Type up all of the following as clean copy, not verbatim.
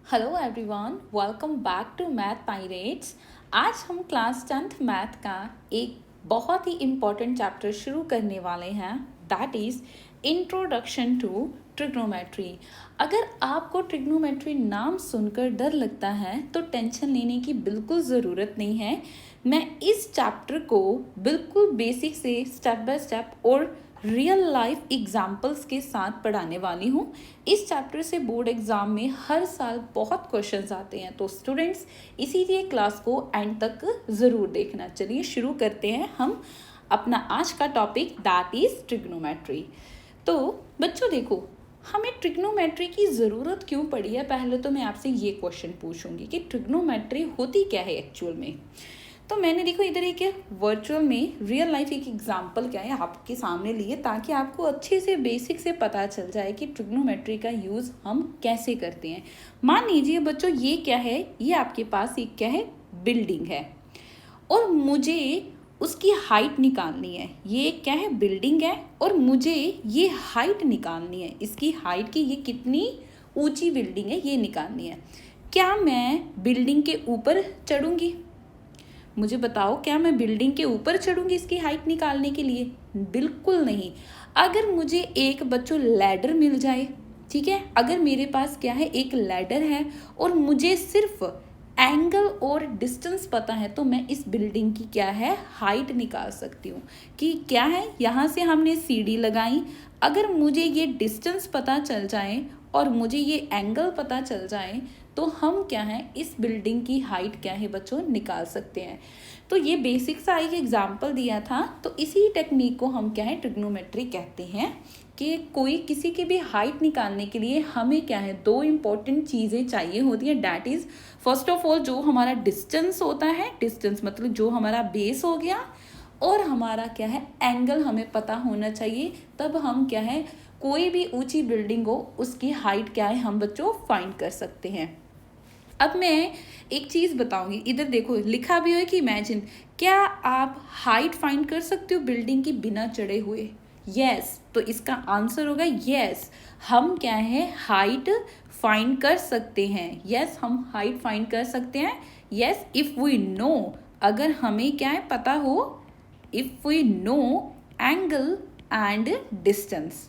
Hello everyone, welcome back to math pirates. आज हम class 10th math का एक बहुत ही इम्पॉर्टेंट चैप्टर शुरू करने वाले हैं, that is introduction to trigonometry. अगर आपको ट्रिग्नोमेट्री नाम सुनकर डर लगता है तो टेंशन लेने की बिल्कुल ज़रूरत नहीं है। मैं इस चैप्टर को बिल्कुल बेसिक से स्टेप बाय स्टेप और रियल लाइफ एग्जाम्पल्स के साथ पढ़ाने वाली हूँ। इस चैप्टर से बोर्ड एग्ज़ाम में हर साल बहुत क्वेश्चंस आते हैं, तो स्टूडेंट्स इसीलिए क्लास को एंड तक ज़रूर देखना। चलिए शुरू करते हैं हम अपना आज का टॉपिक, दैट इज़ ट्रिग्नोमेट्री। तो बच्चों देखो, हमें ट्रिग्नोमेट्री की ज़रूरत क्यों पड़ी है। पहले तो मैं आपसे ये क्वेश्चन पूछूंगी कि ट्रिग्नोमेट्री होती क्या है एक्चुअल में। तो मैंने देखो इधर एक वर्चुअल में रियल लाइफ एक एग्जांपल क्या है आपके सामने लिए, ताकि आपको अच्छे से बेसिक से पता चल जाए कि ट्रिग्नोमेट्री का यूज़ हम कैसे करते हैं। मान लीजिए बच्चों, ये क्या है, ये आपके पास एक क्या है, बिल्डिंग है और मुझे उसकी हाइट निकालनी है। ये क्या है, बिल्डिंग है और मुझे ये हाइट निकालनी है, इसकी हाइट की, ये कितनी ऊंची बिल्डिंग है ये निकालनी है। क्या मैं बिल्डिंग के ऊपर चढ़ूंगी? मुझे बताओ, क्या मैं बिल्डिंग के ऊपर चढ़ूंगी इसकी हाइट निकालने के लिए? बिल्कुल नहीं। अगर मुझे एक बच्चों लैडर मिल जाए, ठीक है, अगर मेरे पास क्या है, एक लैडर है और मुझे सिर्फ एंगल और डिस्टेंस पता है, तो मैं इस बिल्डिंग की क्या है, हाइट निकाल सकती हूँ। कि क्या है, यहाँ से हमने सीढ़ी लगाई, अगर मुझे ये डिस्टेंस पता चल जाए और मुझे ये एंगल पता चल जाए तो हम क्या है, इस बिल्डिंग की हाइट क्या है बच्चों, निकाल सकते हैं। तो ये बेसिक सा एक एग्जाम्पल दिया था, तो इसी टेक्निक को हम क्या है, ट्रिग्नोमेट्री कहते हैं। कि कोई किसी की भी हाइट निकालने के लिए हमें क्या है, दो इम्पॉर्टेंट चीज़ें चाहिए होती हैं, that is first of all जो हमारा डिस्टेंस होता है, डिस्टेंस मतलब जो हमारा बेस हो गया, और हमारा क्या है, एंगल हमें पता होना चाहिए। तब हम क्या है, कोई भी ऊंची बिल्डिंग हो उसकी हाइट क्या है, हम बच्चों फाइंड कर सकते हैं। अब मैं एक चीज़ बताऊंगी, इधर देखो लिखा भी है कि इमेजिन, क्या आप हाइट फाइंड कर सकते हो बिल्डिंग की बिना चढ़े हुए? यस, तो इसका आंसर होगा यस, हम क्या है, हाइट फाइंड कर सकते हैं। यस, हम हाइट फाइंड कर सकते हैं। यस, इफ़ वी नो, अगर हमें क्या है पता हो, if we know angle and distance,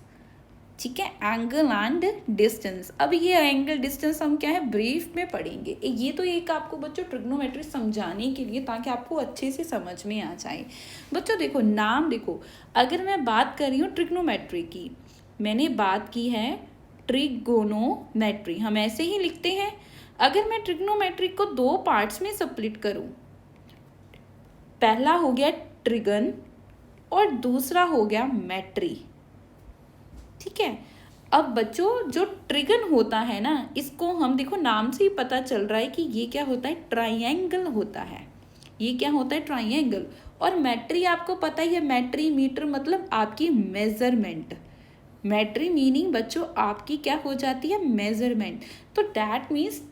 ठीक है, एंगल एंड डिस्टेंस। अब ये एंगल डिस्टेंस हम क्या है, ब्रीफ में पढ़ेंगे। ये तो एक आपको बच्चों ट्रिग्नोमेट्री समझाने के लिए, ताकि आपको अच्छे से समझ में आ जाए। बच्चों देखो, नाम देखो, अगर मैं बात कर रही हूँ ट्रिग्नोमेट्री की, मैंने बात की है ट्रिगोनोमेट्री, हम ऐसे ही लिखते हैं। अगर मैं ट्रिग्नोमेट्री को दो पार्ट्स में स्प्लिट करूँ, पहला हो गया ट्रिगन और दूसरा हो गया मेट्री, ठीक है। अब बच्चों जो ट्रिगन होता है ना, इसको हम देखो नाम से ही पता चल रहा है कि ये क्या होता है, ट्राइंगल होता है। ये क्या होता है, ट्राइंगल। और मेट्री आपको पता ही है, मेट्री मीटर मतलब आपकी मेजरमेंट। मेट्री मीनिंग बच्चों आपकी क्या हो जाती है, मेजरमेंट। तो दैट मीन्स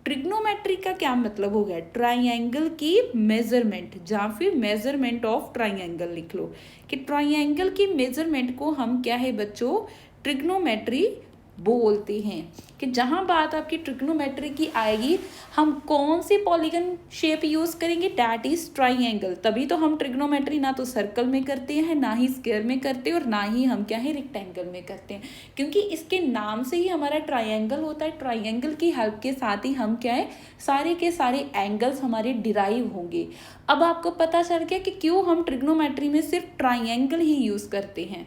ट्रिग्नोमेट्री का क्या मतलब हो गया, ट्राइंगल की मेजरमेंट, या फिर मेजरमेंट ऑफ ट्राइंगल लिख लो। कि ट्राइंगल की मेजरमेंट को हम क्या है बच्चों, ट्रिग्नोमेट्री बोलते हैं। कि जहाँ बात आपकी ट्रिग्नोमेट्री की आएगी, हम कौन सी पॉलीगन शेप यूज़ करेंगे, डैट इज़ ट्राइंगल। तभी तो हम ट्रिग्नोमेट्री ना तो सर्कल में करते हैं, ना ही स्क्वायर में करते हैं, और ना ही हम क्या है, रेक्टेंगल में करते हैं। क्योंकि इसके नाम से ही हमारा ट्राइंगल होता है। ट्राइंगल की हेल्प के साथ ही हम क्या है, सारे के सारे एंगल्स हमारे डिराइव होंगे। अब आपको पता चल गया कि क्यों हम ट्रिग्नोमेट्री में सिर्फ ट्राइंगल ही यूज़ करते हैं,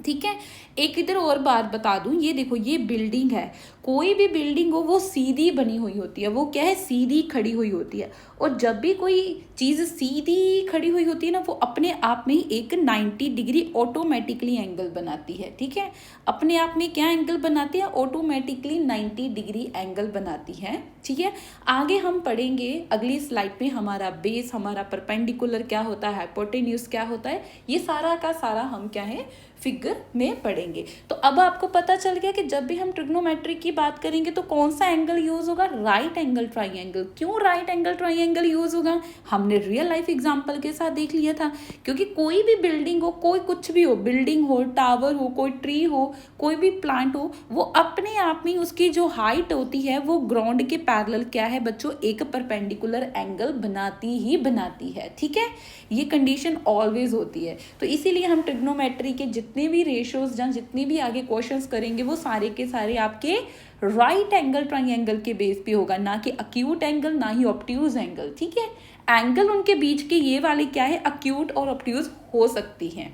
ठीक है। एक इधर और बात बता दूं, ये देखो, ये बिल्डिंग है, कोई भी बिल्डिंग हो वो सीधी बनी हुई होती है, वो क्या है, सीधी खड़ी हुई होती है। और जब भी कोई चीज़ सीधी खड़ी हुई होती है ना, वो अपने आप में ही एक 90 डिग्री ऑटोमेटिकली एंगल बनाती है, ठीक है। अपने आप में क्या एंगल बनाती है, ऑटोमेटिकली 90 डिग्री एंगल बनाती है, ठीक है। आगे हम पढ़ेंगे अगली स्लाइड में, हमारा बेस, हमारा परपेंडिकुलर क्या होता है, हाइपोटेन्यूज क्या होता है, ये सारा का सारा हम क्या है फिगर में पढ़ेंगे। तो अब आपको पता चल गया कि जब भी हम ट्रिग्नोमेट्री की बात करेंगे तो कौन सा एंगल यूज होगा, राइट एंगल ट्राइंगल। क्यों राइट एंगल ट्राइंगल यूज होगा, हमने रियल लाइफ एग्जांपल के साथ देख लिया था। क्योंकि कोई भी बिल्डिंग हो, कोई कुछ भी हो, बिल्डिंग हो, टावर हो, कोई ट्री हो, कोई भी प्लांट हो, वो अपने आप में उसकी जो हाइट होती है वो ग्राउंड के पैरेलल क्या है बच्चों, एक परपेंडिकुलर एंगल बनाती ही बनाती है। ठीक है, ये कंडीशन ऑलवेज होती है। तो इसीलिए हम ट्रिग्नोमेट्री के जितने भी रेशियोज या जितने भी आगे क्वेश्चंस करेंगे वो सारे के सारे आपके राइट एंगल ट्राइंगल के बेस पे होगा, ना कि अक्यूट एंगल, ना ही ऑब्ट्यूज एंगल। ठीक है, एंगल उनके बीच के ये वाले क्या है, अक्यूट और ऑब्ट्यूज हो सकती हैं।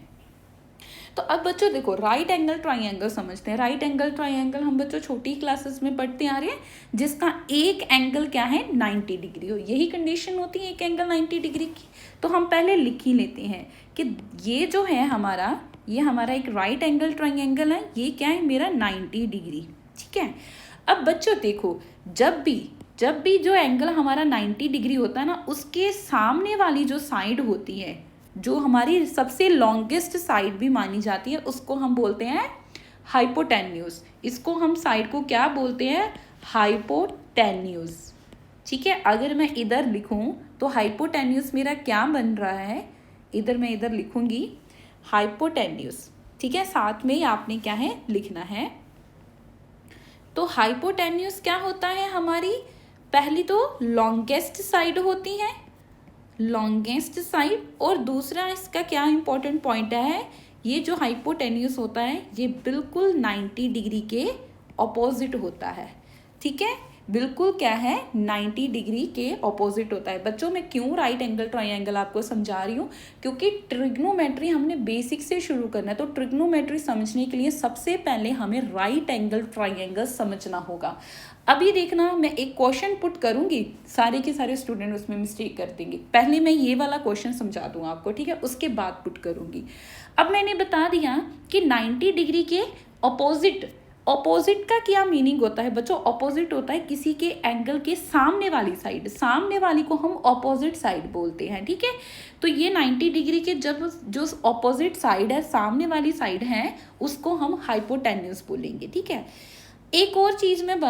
तो अब बच्चों देखो राइट एंगल ट्राइंगल समझते हैं। राइट एंगल ट्राइंगल हम बच्चों छोटी क्लासेस में पढ़ते आ रहे हैं, जिसका एक एंगल क्या है 90 डिग्री हो। यही कंडीशन होती है एक एंगल 90 डिग्री की। तो हम पहले लिख ही लेते हैं कि ये जो है हमारा, ये हमारा एक राइट एंगल ट्राइंगल है, ये क्या है मेरा 90 डिग्री। ठीक है, अब बच्चों देखो जब भी जो एंगल हमारा 90 डिग्री होता है ना, उसके सामने वाली जो साइड होती है, जो हमारी सबसे लॉन्गेस्ट साइड भी मानी जाती है, उसको हम बोलते हैं हाइपोटेन्यूज। इसको हम साइड को क्या बोलते हैं, हाइपोटेन्यूज। ठीक है, अगर मैं इधर लिखूं तो हाइपोटेन्यूज मेरा क्या बन रहा है, मैं इधर लिखूंगी हाइपोटेन्यूज। ठीक है, साथ में ही आपने क्या है लिखना है। तो हाइपोटेन्यूज क्या होता है, हमारी पहली तो लॉन्गेस्ट साइड होती है, लॉन्गेस्ट साइड, और दूसरा इसका क्या इंपॉर्टेंट पॉइंट है, ये जो हाइपोटेन्यूस होता है ये बिल्कुल 90 डिग्री के ऑपोजिट होता है। ठीक है, बिल्कुल क्या है 90 डिग्री के ऑपोजिट होता है। बच्चों मैं क्यों राइट एंगल ट्राइंगल आपको समझा रही हूँ, क्योंकि ट्रिग्नोमेट्री हमने बेसिक से शुरू करना है। तो ट्रिग्नोमेट्री समझने के लिए सबसे पहले हमें राइट एंगल ट्राइंगल समझना होगा। अभी देखना मैं एक क्वेश्चन पुट करूंगी, सारे के सारे स्टूडेंट उसमें मिस्टेक कर देंगे। पहले मैं ये वाला क्वेश्चन समझा दूंगा आपको, ठीक है, उसके बाद पुट करूंगी। अब मैंने बता दिया कि 90 डिग्री के ऑपोजिट का क्या मीनिंग होता है बच्चों, ऑपोजिट होता है किसी के एंगल के सामने वाली साइड, सामने वाली को हम ऑपोजिट साइड बोलते हैं। ठीक है, तो ये 90 डिग्री के जब जो ऑपोजिट साइड है, सामने वाली साइड है, उसको हम हाइपोटेन्यूस बोलेंगे। ठीक है, एक और चीज मैं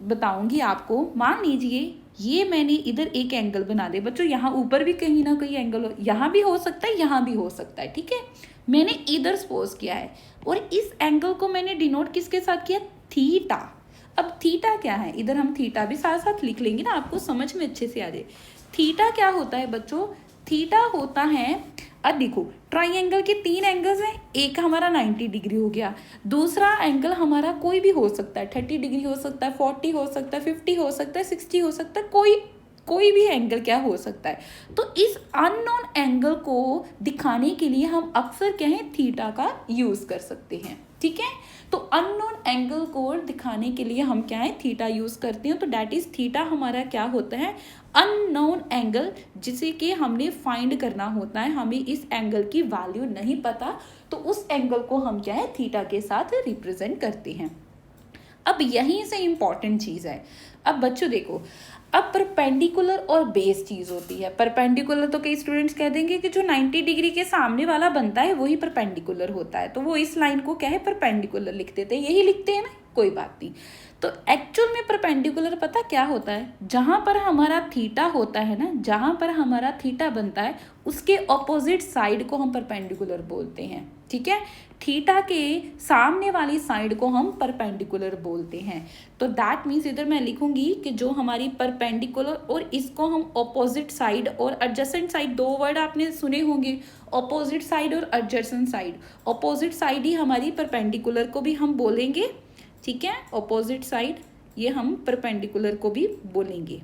बताऊंगी आपको। मान लीजिए ये मैंने इधर एक एंगल बना दे बच्चों, यहाँ ऊपर भी कहीं ना कहीं एंगल हो, यहाँ भी हो सकता है, यहाँ भी हो सकता है। ठीक है, मैंने इधर सपोज किया है और इस एंगल को मैंने डिनोट किसके साथ किया, थीटा। अब थीटा क्या है, इधर हम थीटा भी साथ साथ लिख लेंगे ना, आपको समझ में अच्छे से आ जाए। थीटा क्या होता है बच्चों, थीटा होता है, अब देखो ट्राइंगल के 3 एंगल्स हैं, एक हमारा 90 डिग्री हो गया, दूसरा एंगल हमारा कोई भी हो सकता है, 30 डिग्री हो सकता है, 40 हो सकता है, 50 हो सकता है, 60 हो सकता है, कोई भी एंगल क्या हो सकता है। तो इस अननोन एंगल को दिखाने के लिए हम अक्सर क्या है थीटा का यूज कर सकते हैं। ठीक है, तो अननोन एंगल को दिखाने के लिए हम क्या है थीटा यूज करते हैं। तो दैट इज थीटा हमारा क्या होता है, अननोन एंगल, जिसे कि हमने फाइंड करना होता है, हमें इस एंगल की वैल्यू नहीं पता, तो उस एंगल को हम क्या है थीटा के साथ रिप्रेजेंट करते हैं। अब यहीं से इंपॉर्टेंट चीज है। अब बच्चों देखो, अब परपेंडिकुलर और बेस चीज होती है। परपेंडिकुलर तो कई स्टूडेंट्स कह देंगे कि जो 90 डिग्री के सामने वाला बनता है वही परपेंडिकुलर होता है, तो वो इस लाइन को क्या है परपेंडिकुलर लिख देते हैं, यही लिखते हैं ना, कोई बात नहीं। तो एक्चुअल में परपेंडिकुलर पता क्या होता है, जहां पर हमारा थीटा होता है ना, जहां पर हमारा थीटा बनता है उसके ऑपोजिट साइड को हम परपेंडिकुलर बोलते हैं। ठीक है, थीटा के सामने वाली साइड को हम परपेंडिकुलर बोलते हैं। तो दैट मीन्स इधर मैं लिखूंगी कि जो हमारी परपेंडिकुलर और इसको हम ऑपोजिट साइड और एडजेसेंट साइड, 2 वर्ड आपने सुने होंगे, ऑपोजिट साइड और एडजेसेंट साइड। ऑपोजिट साइड ही हमारी परपेंडिकुलर को भी हम बोलेंगे। ठीक है, ऑपोजिट साइड ये हम परपेंडिकुलर को भी बोलेंगे।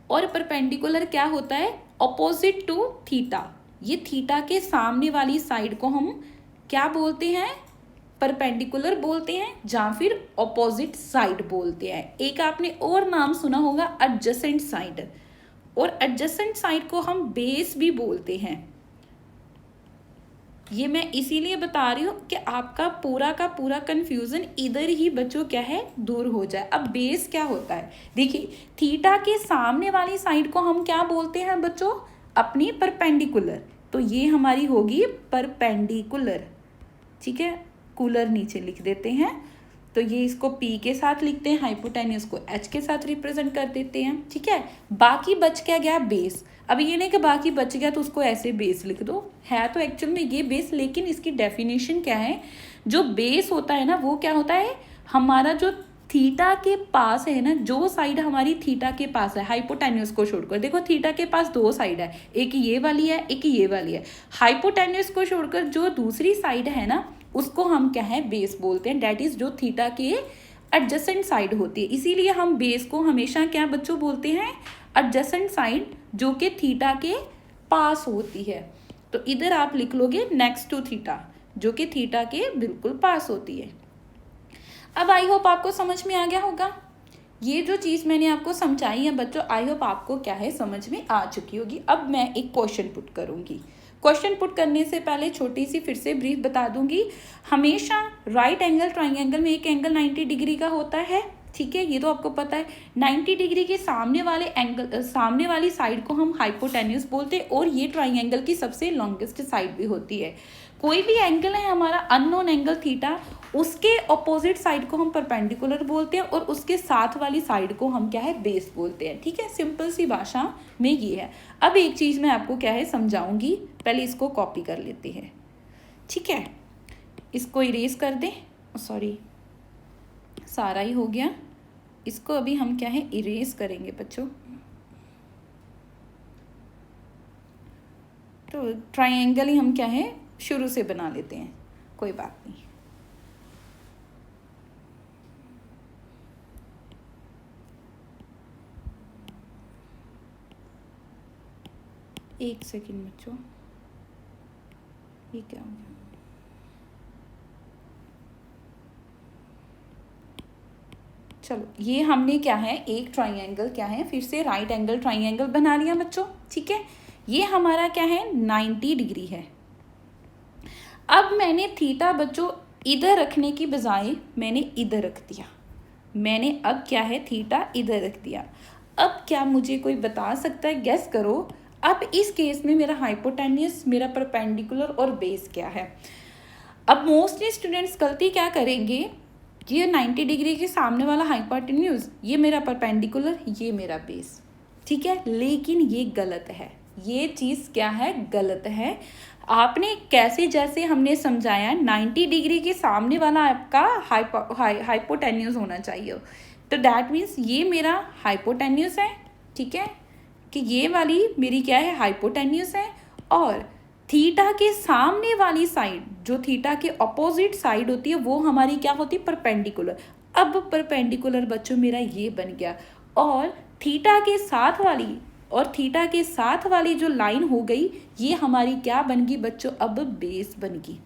और परपेंडिकुलर क्या होता है, ऑपोजिट टू थीटा। ये थीटा के सामने वाली साइड को हम क्या बोलते हैं, परपेंडिकुलर बोलते हैं, या फिर ऑपोजिट साइड बोलते हैं। एक आपने और नाम सुना होगा एडजेसेंट साइड, और एडजेसेंट साइड को हम बेस भी बोलते हैं। ये मैं इसीलिए बता रही हूँ कि आपका पूरा का पूरा कंफ्यूजन इधर ही बच्चों क्या है दूर हो जाए। अब बेस क्या होता है, देखिए थीटा के सामने वाली साइड को हम क्या बोलते हैं बच्चों, अपनी परपेंडिकुलर। तो ये हमारी होगी परपेंडिकुलर। ठीक है, कूलर नीचे लिख देते हैं। तो ये इसको P के साथ लिखते हैं, हाइपोटेन्यूस को H के साथ रिप्रेजेंट कर देते हैं। ठीक है, बाकी बच क्या गया, बेस। अब ये नहीं कि बाकी बच गया तो उसको ऐसे बेस लिख दो, है तो एक्चुअल में ये बेस, लेकिन इसकी डेफिनेशन क्या है, जो बेस होता है ना वो क्या होता है, हमारा जो थीटा के पास है ना, जो साइड हमारी थीटा के पास है, हाइपोटेन्यूस को छोड़कर, देखो थीटा के पास दो साइड है, एक ये वाली है, एक ये वाली है। हाइपोटेन्यूस को छोड़कर जो दूसरी साइड है ना, उसको हम क्या है, बेस बोलते हैं। डेट इज जो थीटा के एडजेसेंट साइड होती है, इसीलिए हम बेस को हमेशा क्या बच्चों बोलते हैं, एडजेसेंट साइड, जो कि थीटा के पास होती है। तो इधर आप लिख लोगे नेक्स्ट टू थीटा, जो कि थीटा के बिल्कुल पास होती है। अब आई होप आपको समझ में आ गया होगा। ये जो चीज़ मैंने आपको समझाई है बच्चों, आई होप आपको क्या है, समझ में आ चुकी होगी। अब मैं एक क्वेश्चन पुट करूँगी। क्वेश्चन पुट करने से पहले छोटी सी फिर से ब्रीफ बता दूंगी। हमेशा राइट एंगल ट्राइंगल में एक एंगल 90 डिग्री का होता है। ठीक है, ये तो आपको पता है। 90 डिग्री के सामने वाले एंगल, सामने वाली साइड को हम हाइपोटेन्यूस बोलते हैं, और ये ट्राइंगल की सबसे लॉन्गेस्ट साइड भी होती है। कोई भी एंगल है हमारा अननोन एंगल थीटा, उसके ऑपोजिट साइड को हम परपेंडिकुलर बोलते हैं, और उसके साथ वाली साइड को हम क्या है, बेस बोलते हैं। ठीक है, सिंपल सी भाषा में ये है। अब एक चीज़ मैं आपको क्या है समझाऊंगी, पहले इसको कॉपी कर लेते हैं। ठीक है, इसको इरेज कर दें, सॉरी सारा ही हो गया, इसको अभी हम क्या है इरेज करेंगे बच्चों। तो ट्राइंगल ही हम क्या है शुरू से बना लेते हैं, कोई बात नहीं। एक सेकंड बच्चों, ये क्या हो गया, चलो ये हमने क्या है एक ट्राइंगल क्या है फिर से राइट एंगल ट्राइंगल बना लिया बच्चों। ठीक है, ये हमारा क्या है 90 डिग्री है। अब मैंने थीटा बच्चों इधर रखने की बजाय मैंने इधर रख दिया। मैंने अब क्या है थीटा इधर रख दिया। अब क्या मुझे कोई बता सकता है, गेस करो, अब इस केस में मेरा हाइपोटेन्यूस, मेरा परपेंडिकुलर और बेस क्या है। अब मोस्टली स्टूडेंट्स गलती क्या करेंगे, ये 90 डिग्री के सामने वाला हाइपोटेन्यूस, ये मेरा परपेंडिकुलर, ये मेरा बेस। ठीक है, लेकिन ये गलत है, ये चीज़ क्या है गलत है। आपने कैसे, जैसे हमने समझाया 90 डिग्री के सामने वाला आपका हाइपोटेन्यूस होना चाहिए। तो डैट मीन्स ये मेरा हाइपोटेन्यूस है। ठीक है, कि ये वाली मेरी क्या है हाइपोटेन्यूस है, और थीटा के सामने वाली साइड, जो थीटा के ऑपोजिट साइड होती है, वो हमारी क्या होती है परपेंडिकुलर। अब परपेंडिकुलर बच्चों मेरा ये बन गया, और थीटा के साथ वाली जो लाइन हो गई, ये हमारी क्या बन गई बच्चों, अब बेस बन गई।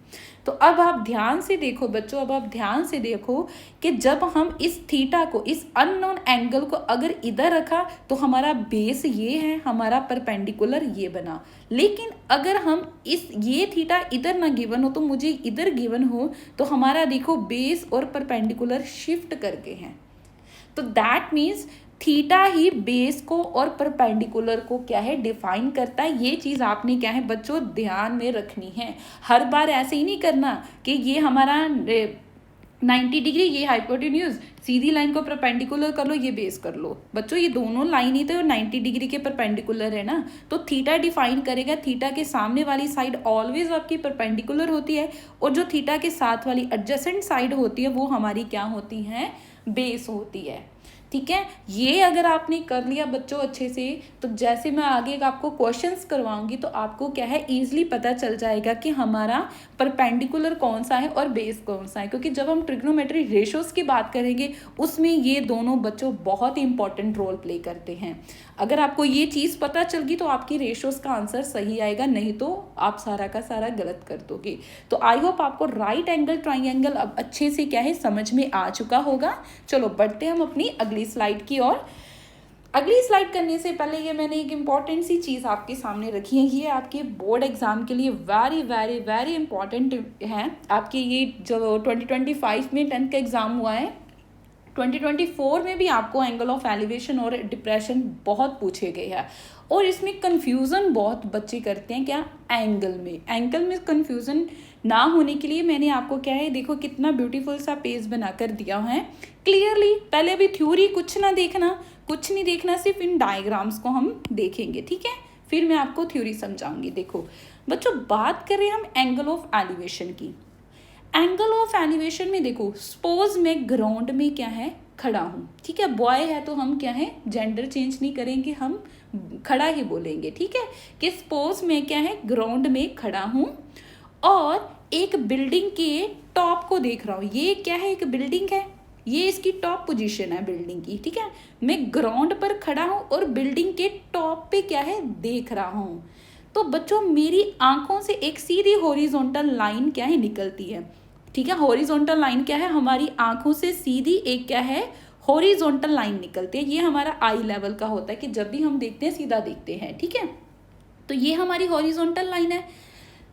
तो अब आप ध्यान से देखो बच्चों, अब आप ध्यान से देखो कि जब हम इस थीटा को, इस अननोन एंगल को अगर इधर रखा तो हमारा बेस ये है, हमारा परपेंडिकुलर ये बना। लेकिन अगर हम ये थीटा इधर ना गिवन हो तो मुझे इधर गिवन हो, तो हमारा देखो बेस और परपेंडिकुलर शिफ्ट करके हैं। तो that means theta he base को और परपेंडिकुलर को क्या है डिफाइन करता है। ये चीज़ आपने क्या है बच्चों ध्यान में रखनी है। हर बार ऐसे ही नहीं करना कि ये हमारा 90 डिग्री, ये हाइपोटेन्यूज, सीधी लाइन को परपेंडिकुलर कर लो, ये बेस कर लो। बच्चों ये दोनों लाइन ही तो 90 डिग्री के परपेंडिकुलर है ना, तो थीटा डिफाइन करेगा। थीटा के सामने वाली साइड ऑलवेज आपकी परपेंडिकुलर होती है, और जो थीटा के साथ वाली एडजेसेंट साइड होती है वो हमारी क्या होती है, बेस होती है। ठीक है, ये अगर आपने कर लिया बच्चों अच्छे से, तो जैसे मैं आगे आपको क्वेश्चंस करवाऊंगी तो आपको क्या है इजीली पता चल जाएगा कि हमारा परपेंडिकुलर कौन सा है और बेस कौन सा है। क्योंकि जब हम ट्रिग्नोमेट्री रेशोस की बात करेंगे उसमें ये दोनों बच्चों बहुत ही इंपॉर्टेंट रोल प्ले करते हैं। अगर आपको ये चीज़ पता चल गई तो आपकी रेशोस का आंसर सही आएगा, नहीं तो आप सारा का सारा गलत कर दोगे। तो आई होप आपको राइट एंगल ट्राइंगल अब अच्छे से क्या है समझ में आ चुका होगा। चलो बढ़ते हम अपनी अगली स्लाइड की ओर। अगली स्लाइड करने से पहले ये मैंने एक इम्पॉर्टेंट सी चीज़ आपके सामने रखी है। ये आपके बोर्ड एग्जाम के लिए वेरी वेरी वेरी इंपॉर्टेंट है। आपके ये जो 2025 में 10th का एग्ज़ाम हुआ है, 2024 में भी आपको एंगल ऑफ एलिवेशन और डिप्रेशन बहुत पूछे गए हैं, और इसमें कंफ्यूजन बहुत बच्चे करते हैं क्या, एंगल में कंफ्यूजन ना होने के लिए मैंने आपको क्या है, देखो कितना ब्यूटीफुल सा पेज बनाकर दिया है क्लियरली। पहले अभी थ्योरी कुछ नहीं देखना, सिर्फ इन डायग्राम्स को हम देखेंगे, ठीक है, फिर मैं आपको थ्योरी समझाऊंगी। देखो बच्चों, बात करें हम एंगल ऑफ एलिवेशन की। एंगल ऑफ एलिवेशन में देखो, सपोज मैं ग्राउंड में क्या है, खड़ा हूँ, ठीक है, बॉय है तो हम क्या है, जेंडर चेंज नहीं करेंगे, हम खड़ा ही बोलेंगे, ठीक है, कि सपोज मैं क्या है, ग्राउंड में खड़ा हूँ और एक बिल्डिंग के टॉप को देख रहा हूँ। ये क्या है, एक बिल्डिंग है, ये इसकी टॉप पोजीशन है बिल्डिंग की, ठीक है। मैं ग्राउंड पर खड़ा हूँ और बिल्डिंग के टॉप पे क्या है, देख रहा हूँ। तो बच्चों मेरी आंखों से एक सीधी हॉरिजॉन्टल लाइन क्या है, निकलती है, ठीक है। हॉरिजॉन्टल लाइन क्या है, हमारी आंखों से सीधी एक क्या है, हॉरिजॉन्टल लाइन निकलती है। ये हमारा आई लेवल का होता है कि जब भी हम देखते हैं सीधा देखते हैं, ठीक है। तो ये हमारी हॉरिजॉन्टल लाइन है।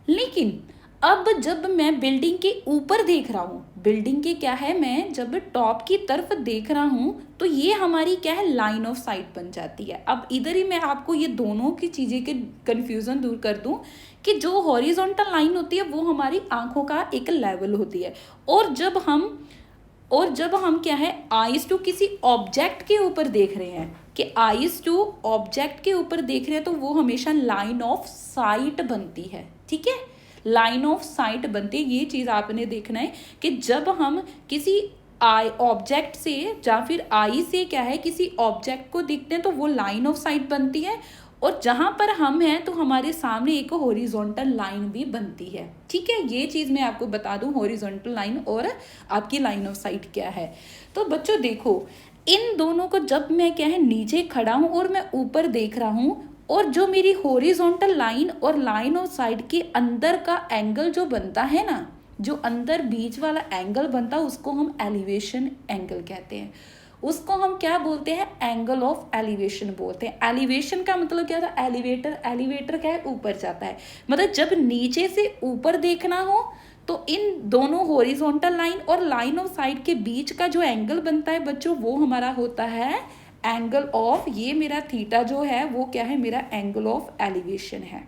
लेकिन अब जब मैं बिल्डिंग के ऊपर देख रहा हूँ, बिल्डिंग के क्या है, मैं जब टॉप की तरफ देख रहा हूँ, तो ये हमारी क्या है, लाइन ऑफ साइट बन जाती है। अब इधर ही मैं आपको ये दोनों की चीज़ें के कन्फ्यूज़न दूर कर दूँ कि जो हॉरिजॉन्टल लाइन होती है वो हमारी आंखों का एक लेवल होती है, और जब हम क्या है, आइज टू किसी ऑब्जेक्ट के ऊपर देख रहे हैं, कि आइज टू ऑब्जेक्ट के ऊपर देख रहे हैं, तो वो हमेशा लाइन ऑफ साइट बनती है, ठीक है, लाइन ऑफ साइट बनती है। ये चीज़ आपने देखना है कि जब हम किसी ऑब्जेक्ट से या फिर आई से क्या है, किसी ऑब्जेक्ट को देखते हैं तो वो लाइन ऑफ साइट बनती है, और जहाँ पर हम हैं तो हमारे सामने एक हॉरिजॉन्टल लाइन भी बनती है, ठीक है। ये चीज़ मैं आपको बता दूं, हॉरिजॉन्टल लाइन और आपकी लाइन ऑफ साइट क्या है। तो बच्चों देखो, इन दोनों को जब मैं क्या है, नीचे खड़ा हूँ और मैं ऊपर देख रहा हूँ, और जो मेरी हॉरिजॉन्टल लाइन और लाइन ऑफ साइट के अंदर का एंगल जो बनता है ना, जो अंदर बीच वाला एंगल बनता है, उसको हम एलिवेशन एंगल कहते हैं। उसको हम क्या बोलते हैं, एंगल ऑफ एलिवेशन बोलते हैं। एलिवेशन का मतलब क्या था, एलिवेटर क्या है, ऊपर जाता है। मतलब जब नीचे से ऊपर देखना हो तो इन दोनों हॉरिजॉन्टल लाइन और लाइन ऑफ साइट के बीच का जो एंगल बनता है बच्चों, वो हमारा होता है एंगल ऑफ, ये मेरा थीटा जो है वो क्या है, मेरा एंगल ऑफ एलिवेशन है।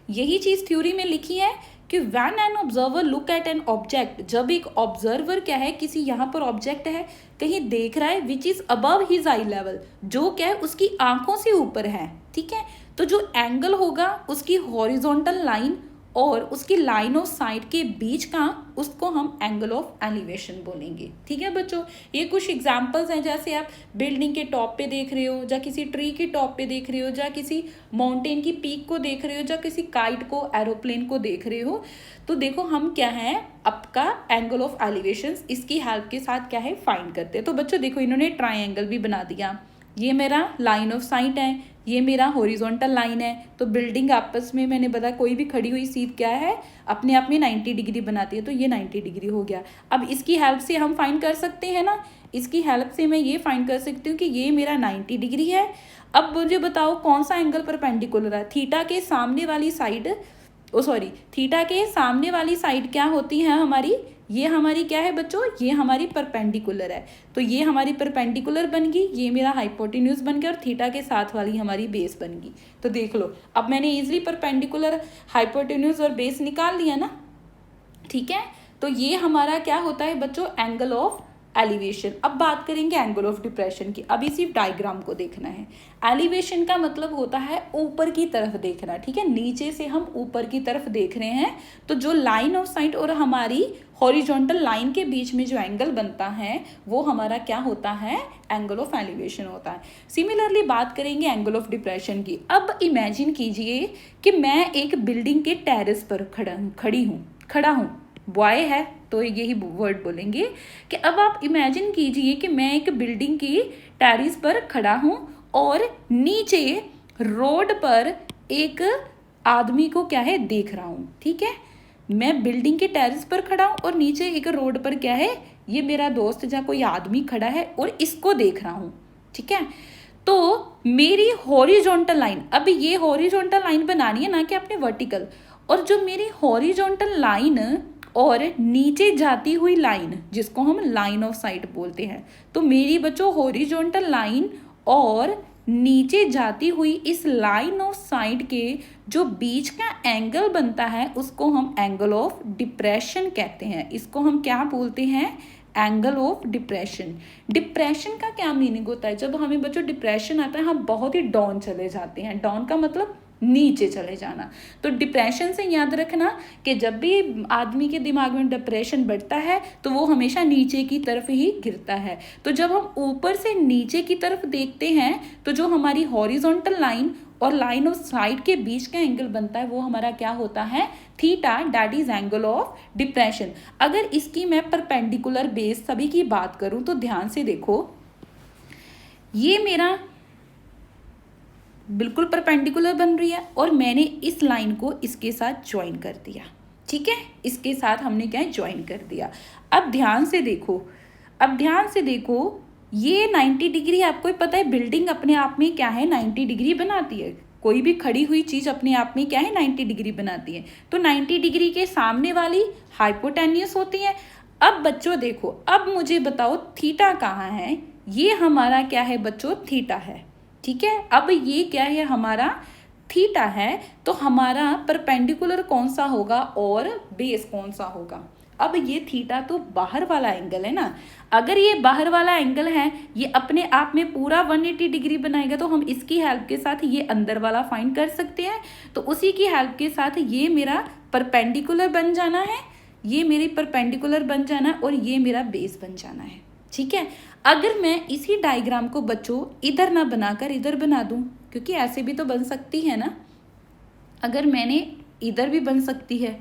यही चीज थ्योरी में लिखी है कि when an observer look at an object, जब एक ऑब्जर्वर क्या है, किसी यहाँ पर ऑब्जेक्ट है, कहीं देख रहा है, which is above his I level, जो क्या है उसकी आंखों से ऊपर है, ठीक है। तो जो एंगल होगा उसकी हॉरिजॉन्टल लाइन और उसकी लाइन ऑफ साइट के बीच का, उसको हम एंगल ऑफ एलिवेशन बोलेंगे, ठीक है बच्चों। ये कुछ एग्जांपल्स हैं, जैसे आप बिल्डिंग के टॉप पे देख रहे हो, या किसी ट्री के टॉप पे देख रहे हो, या किसी माउंटेन की पीक को देख रहे हो, या किसी काइट को, एरोप्लेन को देख रहे हो, तो देखो हम क्या है, आपका एंगल ऑफ एलिवेशन इसकी हेल्प के साथ क्या है, फाइंड करते हैं। तो बच्चों देखो, इन्होंने ट्राइंगल भी बना दिया, ये मेरा लाइन ऑफ साइट है, ये मेरा हॉरिजॉन्टल लाइन है। तो बिल्डिंग आपस में मैंने बताया कोई भी खड़ी हुई सीट क्या है, अपने आप में 90 डिग्री बनाती है, तो ये 90 डिग्री हो गया। अब इसकी हेल्प से हम फाइंड कर सकते हैं ना, इसकी हेल्प से मैं ये फाइंड कर सकती हूँ कि ये मेरा 90 डिग्री है। अब मुझे बताओ कौन सा एंगल परपेंडिकुलर है, थीटा के सामने वाली साइड, थीटा के सामने वाली साइड क्या होती है हमारी, ये हमारी क्या है बच्चों, ये हमारी परपेंडिकुलर है। तो ये हमारी परपेंडिकुलर बन गई, ये मेरा हाइपोटेन्यूज बन गया, और थीटा के साथ वाली हमारी बेस बन गई। तो देख लो, अब मैंने इजीली परपेंडिकुलर, हाइपोटेन्यूज और बेस निकाल लिया ना, ठीक है। तो ये हमारा क्या होता है बच्चों, एंगल ऑफ एलिवेशन। अब बात करेंगे एंगल ऑफ डिप्रेशन की। अभी सिर्फ डायग्राम को देखना है। एलिवेशन का मतलब होता है ऊपर की तरफ देखना, ठीक है, नीचे से हम ऊपर की तरफ देख रहे हैं, तो जो लाइन ऑफ साइट और हमारी हॉरिजॉन्टल लाइन के बीच में जो एंगल बनता है वो हमारा क्या होता है, एंगल ऑफ एलिवेशन होता है। सिमिलरली बात करेंगे एंगल ऑफ डिप्रेशन की। अब इमेजिन कीजिए कि मैं एक बिल्डिंग के टेरेस पर खड़ा हूँ, बॉय है तो यही वर्ड बोलेंगे कि अब आप इमेजिन कीजिए कि मैं एक बिल्डिंग की टेरेस पर खड़ा हूँ और नीचे रोड पर एक आदमी को क्या है, देख रहा हूँ, ठीक है। मैं बिल्डिंग के टेरेस पर खड़ा हूँ और नीचे एक रोड पर क्या है, ये मेरा दोस्त या कोई आदमी खड़ा है और इसको देख रहा हूँ, ठीक है। तो मेरी हॉरिजॉन्टल लाइन, अब ये हॉरिजॉन्टल लाइन बनानी है ना कि अपने वर्टिकल, और जो मेरी हॉरिजॉन्टल लाइन और नीचे जाती हुई लाइन जिसको हम लाइन ऑफ साइट बोलते हैं। तो मेरी बच्चों हॉरिजॉन्टल लाइन और नीचे जाती हुई इस लाइन ऑफ साइट के जो बीच का एंगल बनता है उसको हम एंगल ऑफ डिप्रेशन कहते हैं। इसको हम क्या बोलते हैं? Angle of depression. डिप्रेशन का क्या मीनिंग होता है? जब हमें बच्चों डिप्रेशन आता है हम बहुत ही डाउन चले जाते हैं। डाउन का मतलब नीचे चले जाना। तो डिप्रेशन से याद रखना कि जब भी आदमी के दिमाग में डिप्रेशन बढ़ता है तो वो हमेशा नीचे की तरफ ही गिरता है। तो जब हम ऊपर से नीचे की तरफ देखते हैं तो जो हमारी हॉरिजॉन्टल लाइन और लाइन ऑफ साइड के बीच का एंगल बनता है वो हमारा क्या होता है? Theta, that is angle of depression. अगर इसकी मैं परपेंडिकुलर बेस सभी की बात करूं तो ध्यान से देखो, ये मेरा बिल्कुल परपेंडिकुलर बन रही है और मैंने इस लाइन को इसके साथ ज्वाइन कर दिया। ठीक है, इसके साथ हमने क्या है? ज्वाइन कर दिया। अब ध्यान से देखो, ये 90 डिग्री आपको पता है बिल्डिंग अपने आप में क्या है? 90 डिग्री बनाती है। कोई भी खड़ी हुई चीज अपने आप में क्या है? 90 डिग्री बनाती है। तो 90 डिग्री के सामने वाली हाइपोटेन्यूस होती है। अब बच्चों देखो, अब मुझे बताओ थीटा कहाँ है? ये हमारा क्या है बच्चों? थीटा है। ठीक है, अब ये क्या है? हमारा थीटा है। तो हमारा परपेंडिकुलर कौन सा होगा और बेस कौन सा होगा? अब ये थीटा तो बाहर वाला एंगल है ना। अगर ये बाहर वाला एंगल है, ये अपने आप में पूरा 180 डिग्री बनाएगा, तो हम इसकी हेल्प के साथ ये अंदर वाला फाइंड कर सकते हैं। तो उसी की हेल्प के साथ ये मेरा परपेंडिकुलर बन जाना है, ये मेरी परपेंडिकुलर बन जाना है और ये मेरा बेस बन जाना है। ठीक है, अगर मैं इसी डायग्राम को बच्चों इधर ना बनाकर इधर बना दूं, क्योंकि ऐसे भी तो बन सकती है ना। अगर मैंने इधर भी बन सकती है,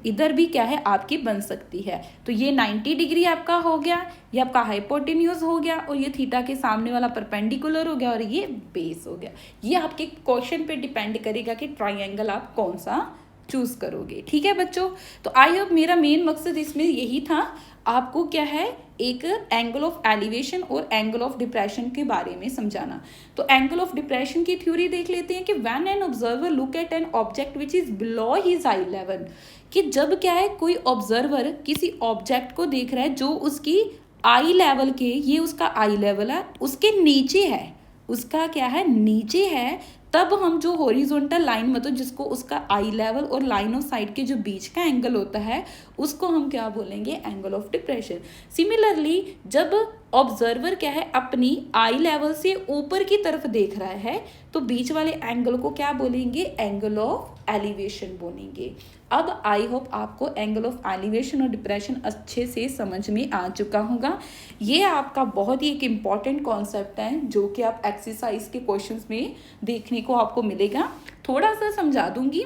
इधर भी क्या है? आपकी बन सकती है। तो ये 90 डिग्री आपका हो गया, ये आपका हाइपोटेन्यूज हो गया और ये थीटा के सामने वाला परपेंडिकुलर हो गया और ये बेस हो गया। ये आपके क्वेश्चन पे डिपेंड करेगा कि ट्राइंगल आप कौन सा चूज करोगे। ठीक है बच्चों, तो आई होप मेरा मेन मकसद इसमें यही था, आपको क्या है? एक एंगल ऑफ एलिवेशन और एंगल ऑफ डिप्रेशन के बारे में समझाना। तो एंगल ऑफ डिप्रेशन की थ्योरी देख लेते हैं कि when an observer look at an object which is below his I level, कि जब क्या है कोई ऑब्जर्वर किसी ऑब्जेक्ट को देख रहा है जो उसकी आई लेवल के, ये उसका आई लेवल है, उसके नीचे है, उसका क्या है? नीचे है, तब हम जो हॉरिजॉन्टल लाइन मतलब जिसको उसका आई लेवल और लाइन ऑफ साइट के जो बीच का एंगल होता है उसको हम क्या बोलेंगे? Angle of depression. सिमिलरली जब ऑब्जर्वर क्या है अपनी आई लेवल से ऊपर की तरफ देख रहा है तो बीच वाले एंगल को क्या बोलेंगे? एंगल ऑफ एलिवेशन बोलेंगे। अब आई होप आपको एंगल ऑफ एलिवेशन और डिप्रेशन अच्छे से समझ में आ चुका होगा। ये आपका बहुत ही एक इम्पॉर्टेंट कॉन्सेप्ट है जो कि आप एक्सरसाइज के क्वेश्चंस में देखने को आपको मिलेगा। थोड़ा सा समझा दूंगी।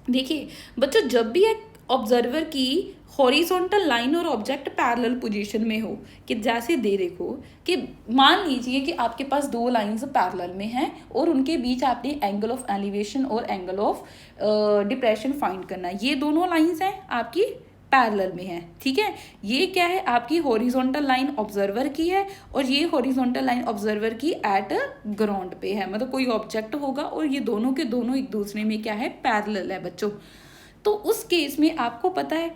देखिए बच्चों, जब भी एक ऑब्जर्वर की हॉरिजॉन्टल लाइन और ऑब्जेक्ट पैरेलल पोजीशन में हो, कि जैसे दे देखो कि मान लीजिए कि आपके पास दो लाइंस पैरेलल में हैं और उनके बीच आपने एंगल ऑफ एलिवेशन और एंगल ऑफ डिप्रेशन फाइंड करना है। ये दोनों लाइंस हैं आपकी पैरेलल में है। ठीक है, ये क्या है? आपकी हॉरिजॉन्टल लाइन ऑब्जर्वर की है और ये हॉरिजॉन्टल लाइन ऑब्जर्वर की एट ग्राउंड पे है, मतलब कोई ऑब्जेक्ट होगा और ये दोनों के दोनों एक दूसरे में क्या है? पैरेलल है बच्चों। तो उस केस में आपको पता है,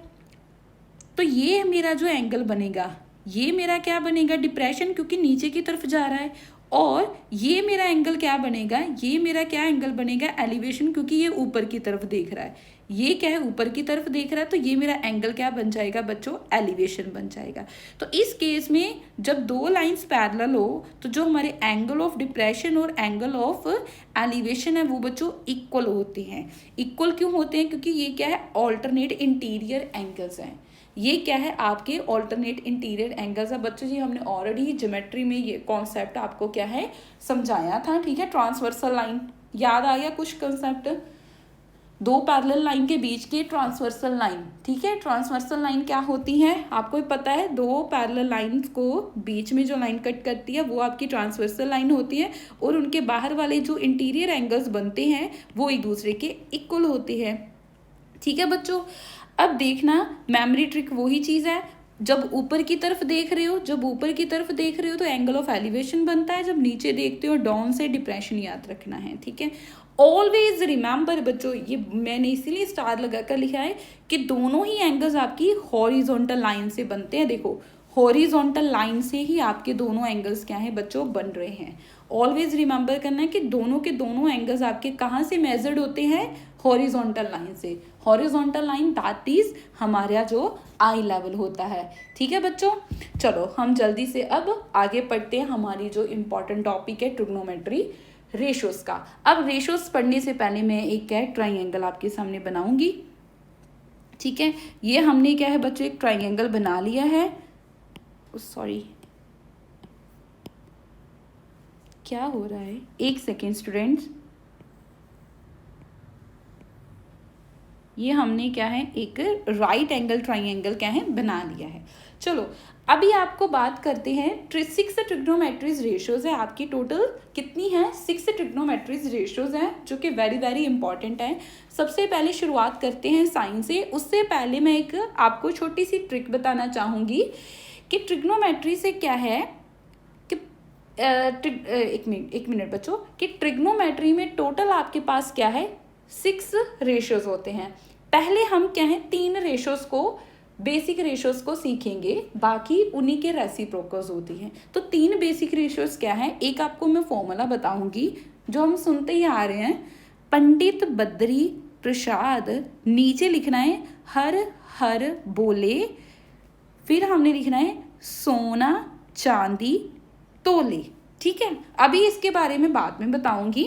तो ये मेरा जो एंगल बनेगा, ये मेरा क्या बनेगा? डिप्रेशन, क्योंकि नीचे की तरफ जा रहा है। और ये मेरा एंगल क्या बनेगा? ये मेरा क्या एंगल बनेगा? एलिवेशन, क्योंकि ये ऊपर की तरफ देख रहा है। ये क्या है? ऊपर की तरफ देख रहा है, तो ये मेरा एंगल क्या बन जाएगा बच्चों? एलिवेशन बन जाएगा। तो इस केस में जब दो लाइंस पैरेलल हो तो जो हमारे एंगल ऑफ डिप्रेशन और एंगल ऑफ एलिवेशन है वो बच्चों इक्वल होते हैं। इक्वल क्यों होते हैं? क्योंकि ये क्या है? ऑल्टरनेट इंटीरियर एंगल्स हैं। ये क्या है? आपके ऑल्टरनेट इंटीरियर एंगल्स है बच्चों। जी हमने ऑलरेडी ज्योमेट्री में ये कॉन्सेप्ट आपको क्या है? समझाया था। ठीक है, ट्रांसवर्सल लाइन याद आ गया कुछ कंसेप्ट? दो पैरेलल लाइन के बीच की ट्रांसवर्सल लाइन। ठीक है, ट्रांसवर्सल लाइन क्या होती है आपको ही पता है? दो पैरेलल लाइंस को बीच में जो लाइन कट करती है वो आपकी ट्रांसवर्सल लाइन होती है और उनके बाहर वाले जो इंटीरियर एंगल्स बनते हैं वो एक दूसरे के इक्वल होते हैं। ठीक है बच्चों, अब देखना मेमोरी ट्रिक वही चीज़ है। जब ऊपर की तरफ देख रहे हो, तो एंगल ऑफ एलिवेशन बनता है। जब नीचे देखते हो डाउन से डिप्रेशन याद रखना है। ठीक है, ऑलवेज रिमेंबर बच्चों, ये मैंने इसीलिए स्टार लगा कर लिखा है कि दोनों ही एंगल्स आपकी हॉरिजॉन्टल लाइन से बनते हैं। देखो हॉरिजॉन्टल लाइन से ही आपके दोनों एंगल्स क्या है बच्चों बन रहे हैं। ऑलवेज रिमेंबर करना है कि दोनों के दोनों एंगल्स आपके कहाँ से मेजर्ड होते हैं, हॉरिजॉन्टल लाइन से। हॉरिजॉन्टल लाइन दैट इज हमारा जो आई लेवल होता है। ठीक है बच्चों, चलो हम जल्दी से अब आगे पढ़ते हैं हमारी जो इम्पोर्टेंट टॉपिक है ट्रिग्नोमेट्री रेशोज का। अब रेशोज पढ़ने से पहले मैं एक क्या है ट्राइंगल आपके सामने बनाऊंगी। ठीक है, ये हमने क्या है बच्चों एक ट्राइंगल बना लिया है। सॉरी क्या हो रहा है, एक सेकेंड स्टूडेंट्स, ये हमने क्या है एक राइट एंगल ट्राइंगल क्या है बना लिया है। चलो अभी आपको बात करते हैं 6 ट्रिग्नोमेट्रीज रेशियोज है आपकी। टोटल कितनी है, 6 ट्रिग्नोमेट्रीज रेशियोज हैं जो कि वेरी वेरी इंपॉर्टेंट है। सबसे पहले शुरुआत करते हैं साइन से। उससे पहले मैं एक आपको छोटी सी ट्रिक बताना चाहूँगी कि ट्रिग्नोमेट्री से क्या है कि एक मिनट बच्चों, कि ट्रिग्नोमेट्री में टोटल आपके पास क्या है 6 रेशियोज होते हैं। पहले हम क्या है 3 रेशियोज को, बेसिक रेशियोज को सीखेंगे, बाकी उन्हीं के रेसिप्रोकल्स होती हैं। तो 3 बेसिक रेशियोज क्या है, एक आपको मैं फॉर्मूला बताऊंगी जो हम सुनते ही आ रहे हैं, पंडित बद्री प्रसाद, नीचे लिखना है हर हर बोले, फिर हमने लिखना है सोना चांदी तोले। ठीक है, अभी इसके बारे में बाद में बताऊंगी।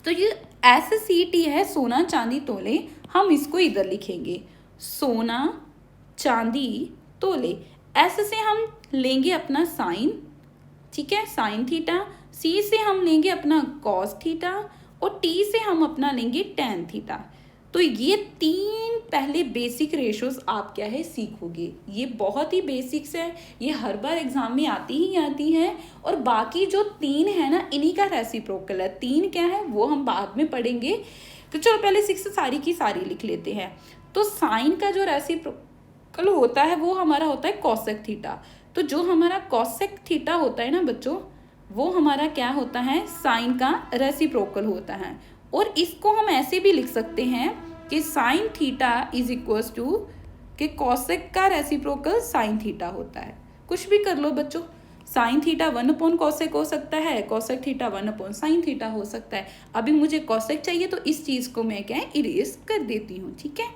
तो ये SCT है सोना चांदी तोले, हम इसको इधर लिखेंगे सोना चांदी तोले। ऐसे से हम लेंगे अपना साइन, ठीक है, साइन थीटा। C से हम लेंगे अपना कॉस थीटा और T से हम अपना लेंगे टैन थीटा। तो ये 3 पहले बेसिक रेशियोज आप क्या है सीखोगे। ये बहुत ही बेसिक्स है, ये हर बार एग्जाम में आती ही आती हैं। और बाकी जो 3 है ना, इन्हीं का रेसिप्रोकल है। 3 क्या है वो हम बाद में पढ़ेंगे। तो चलो पहले 6 सारी की सारी लिख लेते हैं। तो साइन का जो रेसिप्रोकल होता है वो हमारा होता है कॉसेक थीटा। तो जो हमारा कॉसेक थीटा होता है ना बच्चों, वो हमारा क्या होता है साइन का रेसिप्रोकल होता है। और इसको हम ऐसे भी लिख सकते हैं कि sine theta is equal to कि कॉसेक का रेसिप्रोकल साइन थीटा होता है। कुछ भी कर लो बच्चों, साइन थीटा 1 कॉसेक हो सकता है, कॉसेक थीटा 1 साइन थीटा हो सकता है। अभी मुझे कॉसेक चाहिए तो इस चीज़ को मैं क्या है इरेज कर देती हूँ। ठीक है,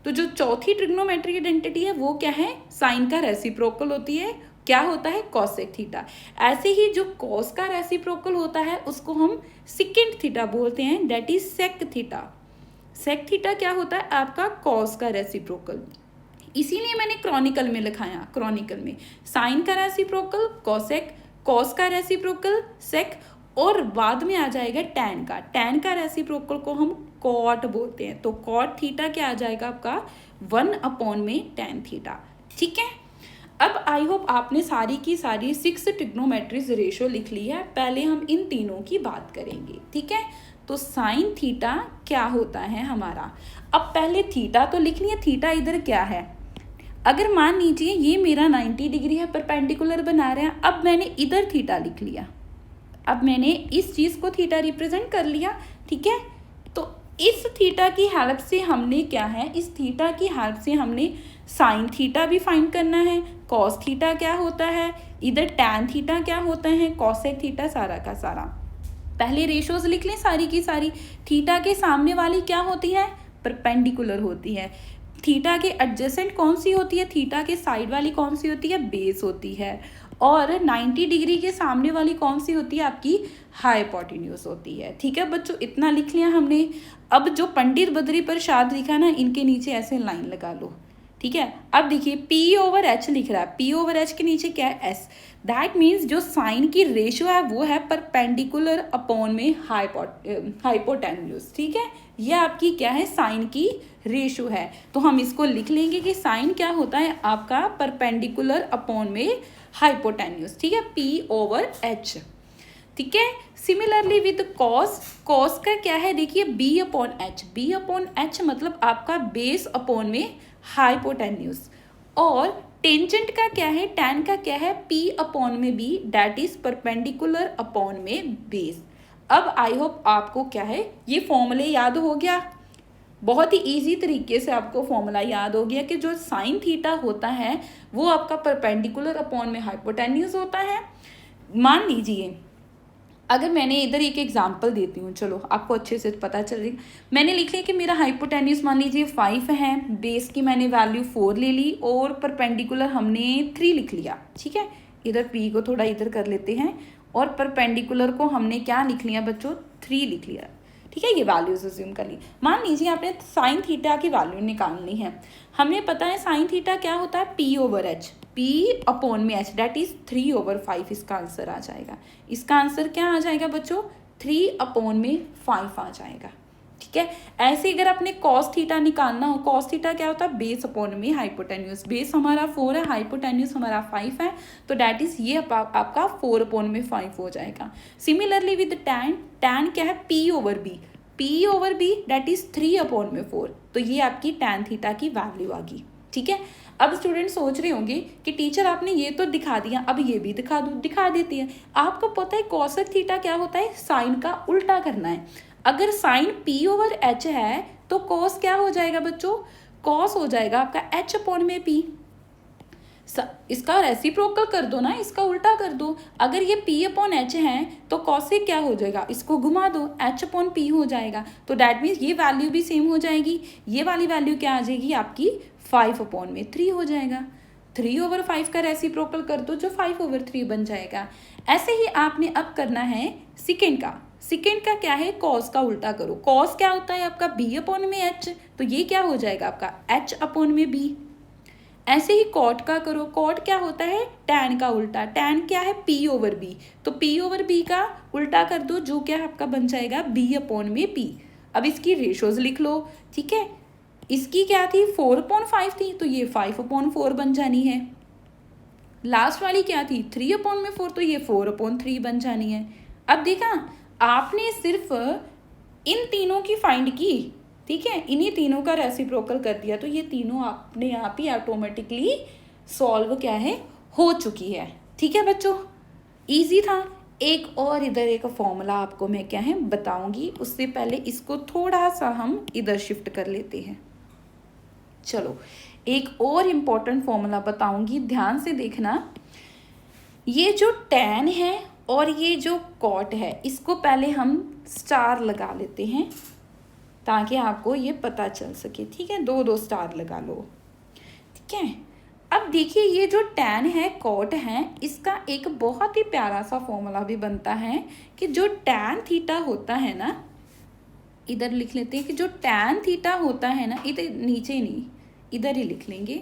तो जो चौथी ट्रिग्नोमेट्रिक आइडेंटिटी है वो क्या है साइन का रेसिप्रोकल होती है, क्या होता है कॉसेक थीटा। ऐसे ही जो कॉस का रेसिप्रोकल होता है उसको हम सेकेंड थीटा बोलते हैं, that is sec theta. Sec theta क्या होता है आपका कॉस का रेसिप्रोकल, इसीलिए मैंने क्रॉनिकल में लिखाया। क्रॉनिकल में साइन का रेसिप्रोकल कॉसेक, कॉस का रेसिप्रोकल सेक, और बाद में आ जाएगा टैन का। टैन का रेसिप्रोकल को हम कॉट बोलते हैं। तो कॉट थीटा क्या आ जाएगा आपका 1 में टैन थीटा। ठीक है, अब आई होप आपने सारी की सारी 6 ट्रिग्नोमेट्रीज रेशियो लिख ली है। पहले हम इन तीनों की बात करेंगे। ठीक है, तो साइन थीटा क्या होता है हमारा। अब पहले थीटा तो लिख लिया, थीटा इधर क्या है। अगर मान लीजिए ये मेरा 90 डिग्री है, परपेंडिकुलर बना रहे हैं। अब मैंने इधर थीटा लिख लिया, अब मैंने इस चीज़ को थीटा रिप्रेजेंट कर लिया। ठीक है, तो इस थीटा की हेल्प से हमने क्या है, इस थीटा की हेल्प से हमने साइन थीटा भी फाइंड करना है, कॉस थीटा क्या होता है, इधर टैन थीटा क्या होता है, कॉसेक थीटा, सारा का सारा। पहले रेशियोज लिख लें सारी की सारी। थीटा के सामने वाली क्या होती है, परपेंडिकुलर होती है। थीटा के एडजेसेंट कौन सी होती है, थीटा के साइड वाली कौन सी होती है, बेस होती है। और 90 डिग्री के सामने वाली कौन सी होती है आपकी, हाइपोटेन्यूज होती है। ठीक है बच्चों, इतना लिख लिया हमने। अब जो पंडित बद्री प्रसाद लिखा ना, इनके नीचे ऐसे लाइन लगा लो। ठीक है, अब देखिए P/H लिख रहा है, P/H के नीचे क्या है, S। दैट मीन्स जो साइन की रेशियो है वो है परपेंडिकुलर अपॉन में हाइपोटेन्यूज। ठीक है, ये आपकी क्या है साइन की रेशियो है। तो हम इसको लिख लेंगे कि साइन क्या होता है आपका परपेंडिकुलर अपॉन में हाइपोटेन्यूज। ठीक है, P/H। ठीक है, सिमिलरली विद कॉस, कॉस का क्या है देखिए B/H। B/H मतलब आपका बेस अपॉन में हाइपोटेन्यूज। और टेंजेंट का क्या है, टैन का क्या है, P/B, that is perpendicular upon में बेस। अब आई होप आपको क्या है ये फॉर्मूले याद हो गया, बहुत ही इजी तरीके से आपको फॉर्मूला याद हो गया कि जो साइन थीटा होता है वो आपका परपेंडिकुलर अपॉन में हाइपोटेन्यूज होता है। मान लीजिए अगर मैंने इधर एक एग्जांपल देती हूँ, चलो आपको अच्छे से पता चल रही, मैंने लिख लिया कि मेरा हाइपोटेन्यूज मान लीजिए 5 है, बेस की मैंने वैल्यू 4 ले ली और परपेंडिकुलर हमने 3 लिख लिया। ठीक है, इधर पी को थोड़ा इधर कर लेते हैं और परपेंडिकुलर को हमने क्या लिख लिया बच्चों, 3 लिख लिया। ठीक है, ये वैल्यूज अज्यूम कर ली। मान लीजिए आपने साइन थीटा की वैल्यू निकालनी है, हमें पता है साइन थीटा क्या होता है, P over H, P upon में एच दैट इज 3/5 इसका आंसर आ जाएगा। इसका आंसर क्या आ जाएगा बच्चों, 3/5 आ जाएगा। ठीक है, ऐसे अगर अपने कॉस थीटा निकालना हो, कॉस थीटा क्या होता है, बेस अपॉन में हाइपोटेन्यूज, बेस हमारा 4 है, हाइपोटेन्यूज हमारा 5 है, तो दैट इज ये आपका 4/5 हो जाएगा। सिमिलरली विद टैन, टैन क्या है, P over B, P over B that is 3/4, तो ये आपकी टैन थीटा की वैल्यू आ गई। ठीक है, अब स्टूडेंट सोच रहे होंगे कि टीचर आपने ये तो दिखा दिया, अब ये भी दिखा दूँ, दिखा देती है। आपको पता है कॉसेक थीटा क्या होता है, साइन का उल्टा करना है। अगर साइन पी ओवर एच है तो कॉस क्या हो जाएगा बच्चों, कॉस हो जाएगा आपका एच अपॉन में पी। इसका रेसिप्रोकल कर दो ना, इसका उल्टा कर दो। अगर ये पी अपॉन एच है तो कॉसेक क्या हो जाएगा, इसको घुमा दो, एच अपॉन पी हो जाएगा। तो डैट मीन्स ये वैल्यू भी सेम हो जाएगी, ये वाली वैल्यू क्या आ जाएगी आपकी 5/3 हो जाएगा। 3/5 का रेसिप्रोकल कर दो जो 5/3 बन जाएगा। ऐसे ही आपने अब करना है सेकेंड का। सेकेंड का क्या है, कॉस का उल्टा करो। कॉस क्या होता है आपका बी अपॉन में एच, तो ये क्या हो जाएगा आपका एच अपॉन में बी। ऐसे ही कॉट का करो, कॉट क्या होता है, टैन का उल्टा, टैन क्या है पी ओवर बी, तो पी ओवर बी का उल्टा कर दो जो क्या आपका बन जाएगा बी अपॉन में पी। अब इसकी रेशोज लिख लो। ठीक है, इसकी क्या थी 4/5 थी, तो ये 5/4 बन जानी है। लास्ट वाली क्या थी 3/4, तो ये 4/3 बन जानी है। अब देखा आपने सिर्फ इन तीनों की फाइंड की, ठीक है, इन्हीं तीनों का रेसिप्रोकल कर दिया, तो ये तीनों अपने आप ही ऑटोमेटिकली सॉल्व क्या है, हो चुकी है। ठीक है बच्चों, इजी था। एक और इधर एक फॉर्मूला आपको मैं क्या है बताऊंगी, उससे पहले इसको थोड़ा सा हम इधर शिफ्ट कर लेते हैं। चलो एक और इम्पोर्टेंट फॉर्मूला बताऊंगी, ध्यान से देखना। ये जो टैन है और ये जो कॉट है, इसको पहले हम स्टार लगा लेते हैं ताकि आपको ये पता चल सके। ठीक है, 2 स्टार लगा लो। ठीक है, अब देखिए ये जो टैन है कॉट है, इसका एक बहुत ही प्यारा सा फॉर्मूला भी बनता है कि जो टैन थीटा होता है ना, इधर लिख लेते हैं कि जो टैन थीटा होता है ना, इधर नीचे नहीं इधर ही लिख लेंगे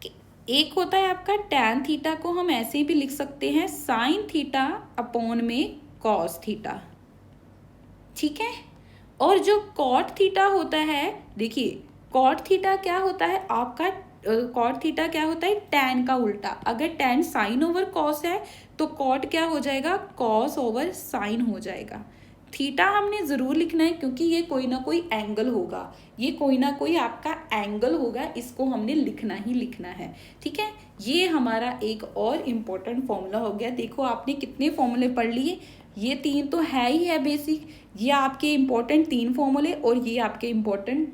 कि एक होता है आपका टैन थीटा, को हम ऐसे भी लिख सकते हैं साइन थीटा अपॉन में कॉस थीटा। ठीक है, और जो कॉट थीटा होता है, देखिए कॉट थीटा क्या होता है आपका, कॉट थीटा क्या होता है टैन का उल्टा। अगर टैन साइन ओवर कॉस है तो कॉट क्या हो जाएगा, कॉस ओवर साइन हो जाएगा। थीटा हमने ज़रूर लिखना है क्योंकि ये कोई ना कोई एंगल होगा, ये कोई ना कोई आपका एंगल होगा, इसको हमने लिखना ही लिखना है। ठीक है, ये हमारा एक और इम्पोर्टेंट फॉर्मूला हो गया। देखो आपने कितने फॉर्मूले पढ़ लिए, ये 3 तो है ही है बेसिक, ये आपके इम्पोर्टेंट 3 फॉर्मूले और ये आपके इम्पोर्टेंट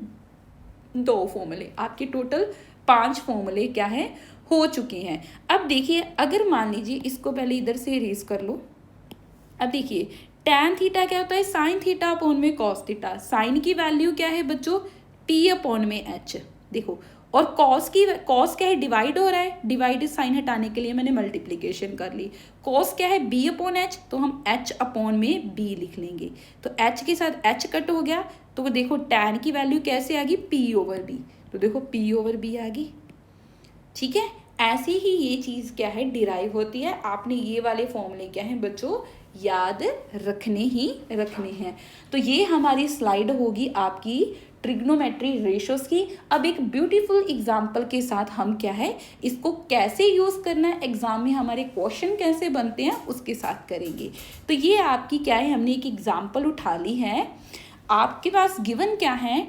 2 फॉर्मूले, आपके टोटल 5 फॉर्मूले क्या है हो चुके हैं। अब देखिए अगर मान लीजिए इसको पहले इधर से इरेज कर लो। अब देखिए टैन थीटा क्या होता है, साइन थीटा अपॉन में कॉस थीटा। साइन की वैल्यू क्या है बच्चों, टी अपॉन में एच। देखो, और कॉस क्या है, डिवाइड हो रहा है, डिवाइड साइन हटाने के लिए मैंने मल्टीप्लिकेशन कर ली। कॉस क्या है बी अपॉन एच, तो हम एच अपॉन में बी लिख लेंगे, तो एच के साथ एच कट हो गया। तो देखो टैन की वैल्यू कैसे आ गई, पी ओवर बी, तो देखो पी ओवर बी आ गई। ठीक है, ऐसे ही ये चीज़ क्या है डिराइव होती है। आपने ये वाले फॉर्मूले क्या हैं बच्चों याद रखने हैं। तो ये हमारी स्लाइड होगी आपकी ट्रिग्नोमेट्री रेशोस की। अब एक ब्यूटीफुल एग्जाम्पल के साथ हम क्या है इसको कैसे यूज़ करना है, एग्जाम में हमारे क्वेश्चन कैसे बनते हैं उसके साथ करेंगे। तो ये आपकी क्या है, हमने एक एग्जाम्पल उठा ली है। आपके पास गिवन क्या है,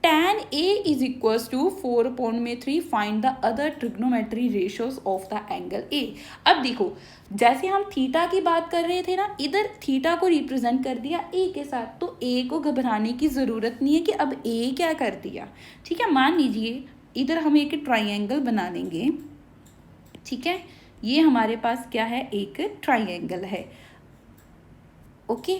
tan A is equals to 4/3 find the other trigonometry ratios of the angle A। अब देखो जैसे हम थीटा की बात कर रहे थे ना, इधर थीटा को रिप्रेजेंट कर दिया A के साथ, तो A को घबराने की ज़रूरत नहीं है कि अब A क्या कर दिया। ठीक है, मान लीजिए इधर हम एक ट्राइंगल बना लेंगे। ठीक है, ये हमारे पास क्या है, एक ट्राइंगल है। ओके,